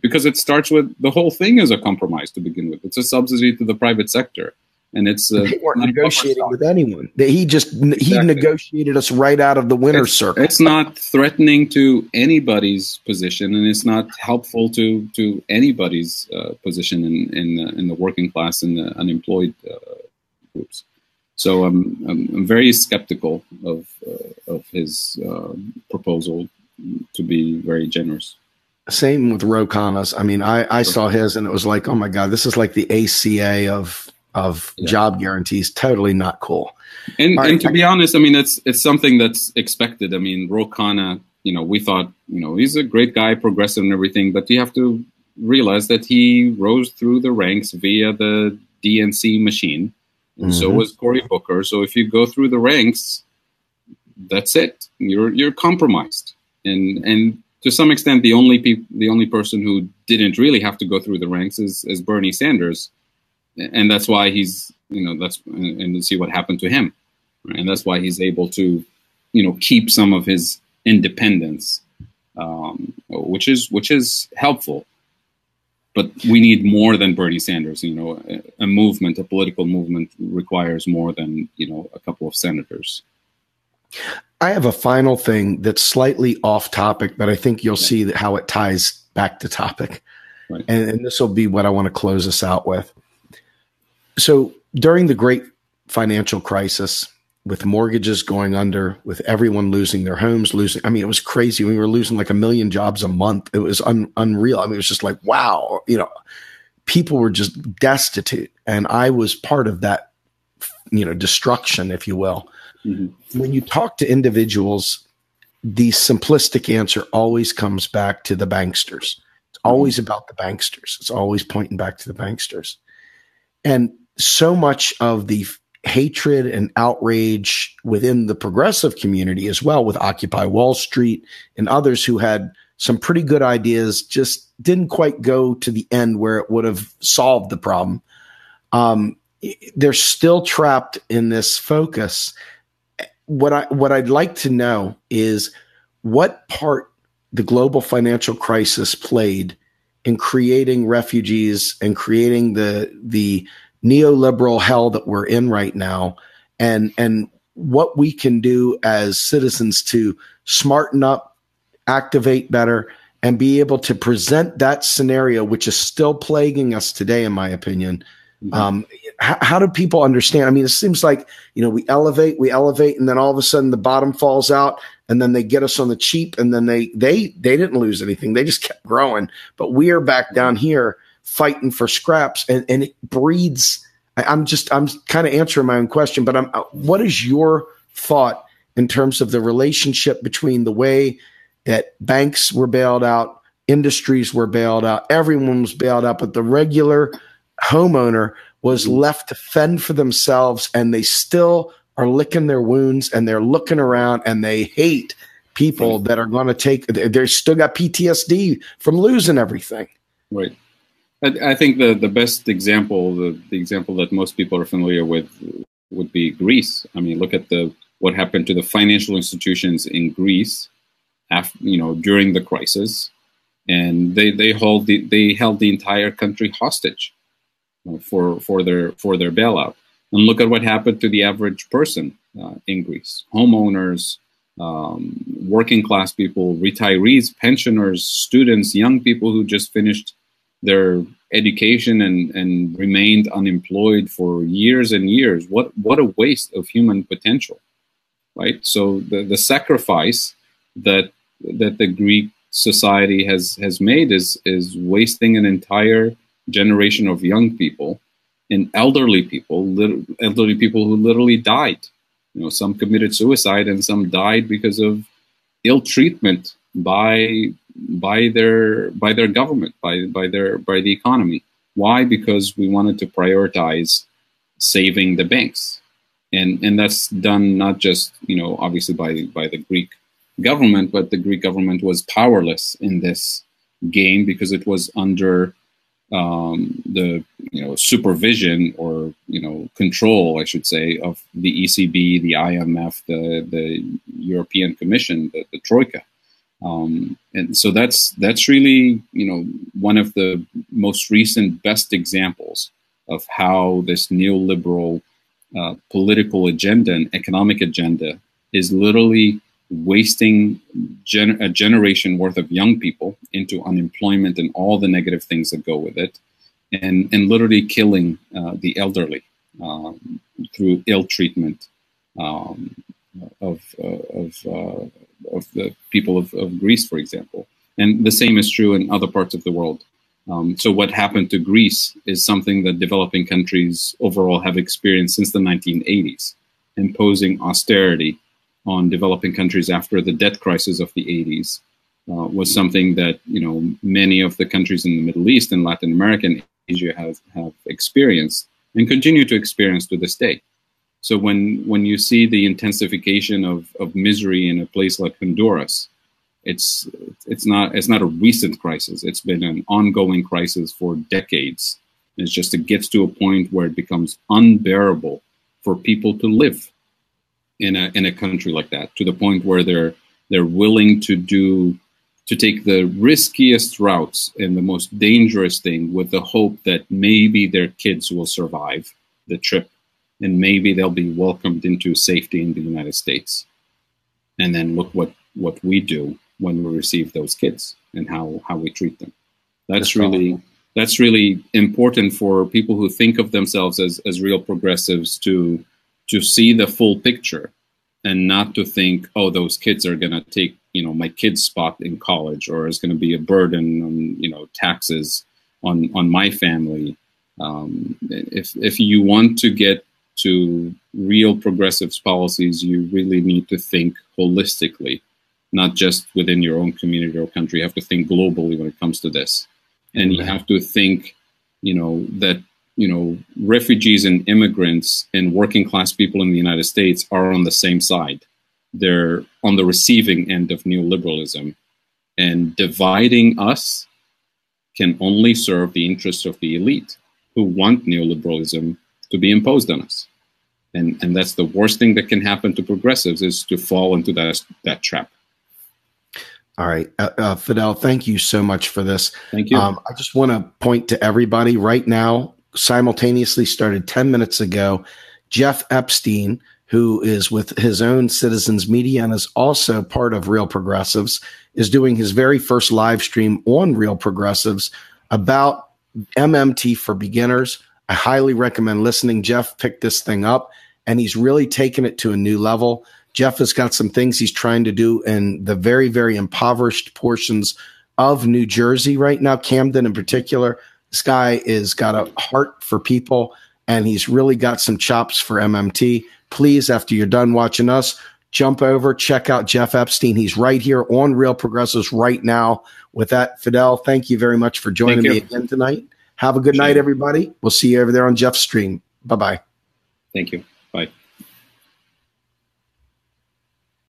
because it starts with the whole thing as a compromise to begin with. It's a subsidy to the private sector. And it's they weren't negotiating with anyone. He negotiated us right out of the winner's circle. It's not threatening to anybody's position, and it's not helpful to anybody's position in the working class and the unemployed groups. So I'm very skeptical of his proposal to be very generous. Same with Ro Khanna's. I mean, I saw his and it was like, oh my God, this is like the ACA of job guarantees. Totally not cool. And to be honest, I mean, it's something that's expected. I mean, Ro Khanna, we thought, he's a great guy, progressive and everything, but you have to realize that he rose through the ranks via the DNC machine. And so was Cory Booker. So if you go through the ranks, that's it. You're compromised. And to some extent, the only person who didn't really have to go through the ranks is Bernie Sanders. And that's why he's, and see what happened to him. Right? And that's why he's able to, keep some of his independence, which is helpful. But we need more than Bernie Sanders. A movement, a political movement requires more than, a couple of senators. I have a final thing that's slightly off topic, but I think you'll see how it ties back to topic. Right. And this will be what I want to close us out with. So during the great financial crisis, with mortgages going under, with everyone losing their homes, it was crazy. We were losing like 1 million jobs a month. It was unreal. I mean, it was just like, wow, people were just destitute. And I was part of that, destruction, if you will. Mm-hmm. When you talk to individuals, the simplistic answer always comes back to the banksters. It's always about the banksters. It's always pointing back to the banksters. And so much of the hatred and outrage within the progressive community as well, with Occupy Wall Street and others who had some pretty good ideas, just didn't quite go to the end where it would have solved the problem. They're still trapped in this focus. What I'd like to know is what part the global financial crisis played in creating refugees and creating the neoliberal hell that we're in right now, and what we can do as citizens to smarten up, activate better, and be able to present that scenario, which is still plaguing us today, in my opinion. Mm-hmm. How do people understand? I mean, it seems like, we elevate, and then all of a sudden the bottom falls out. and then they get us on the cheap, and then they didn't lose anything. They just kept growing. But we are back down here fighting for scraps, and it breeds. I'm kind of answering my own question, but what is your thought in terms of the relationship between the way that banks were bailed out, industries were bailed out, everyone was bailed out, but the regular homeowner was left to fend for themselves, and they still are licking their wounds, and they're looking around, and they hate people that are going to they're still got PTSD from losing everything. Right. I think the best example, the example that most people are familiar with would be Greece. I mean, look at what happened to the financial institutions in Greece after, during the crisis, and they held the entire country hostage for their bailout. And look at what happened to the average person in Greece: homeowners, working class people, retirees, pensioners, students, young people who just finished their education and remained unemployed for years and years. What a waste of human potential, right? So the sacrifice that the Greek society has made is wasting an entire generation of young people and elderly people who literally died. Some committed suicide, and some died because of ill treatment by their government, by the economy. Why? Because we wanted to prioritize saving the banks, and that's done not just obviously by the Greek government, but the Greek government was powerless in this game because it was under the supervision or control, I should say, of the ECB, the IMF, the European Commission, the Troika. And so that's really one of the most recent best examples of how this neoliberal political agenda and economic agenda is literally wasting a generation worth of young people into unemployment and all the negative things that go with it, and literally killing the elderly through ill treatment of the people of Greece, for example. And the same is true in other parts of the world. So what happened to Greece is something that developing countries overall have experienced since the 1980s, imposing austerity on developing countries after the debt crisis of the 80s was something that many of the countries in the Middle East and Latin America and Asia have experienced and continue to experience to this day. So when you see the intensification of misery in a place like Honduras, it's not a recent crisis. It's been an ongoing crisis for decades. It's just it gets to a point where it becomes unbearable for people to live in a country like that, to the point where they're willing to take the riskiest routes and the most dangerous thing with the hope that maybe their kids will survive the trip and maybe they'll be welcomed into safety in the United States. And then look what we do when we receive those kids and how we treat them. That's really important for people who think of themselves as real progressives to see the full picture and not to think, oh, those kids are going to take, my kid's spot in college, or is going to be a burden on, taxes on my family. If you want to get to real progressive policies, you really need to think holistically, not just within your own community or country. You have to think globally when it comes to this. And you have to think, that, refugees and immigrants and working class people in the United States are on the same side. They're on the receiving end of neoliberalism, and dividing us can only serve the interests of the elite who want neoliberalism to be imposed on us. And that's the worst thing that can happen to progressives, is to fall into that trap. All right. Fadhel, thank you so much for this. Thank you. I just want to point to everybody right now, simultaneously started 10 minutes ago, Jeff Epstein, who is with his own Citizens Media and is also part of Real Progressives, is doing his very first live stream on Real Progressives about MMT for beginners. I highly recommend listening. Jeff picked this thing up, and he's really taken it to a new level. Jeff has got some things he's trying to do in the very, very impoverished portions of New Jersey right now, Camden in particular. This guy is got a heart for people, and he's really got some chops for MMT. Please, after you're done watching us, jump over, check out Jeff Epstein. He's right here on Real Progressives right now. With that, Fadhel, thank you very much for joining me again tonight. Have a good night, everybody. We'll see you over there on Jeff's stream. Bye-bye. Thank you. Bye.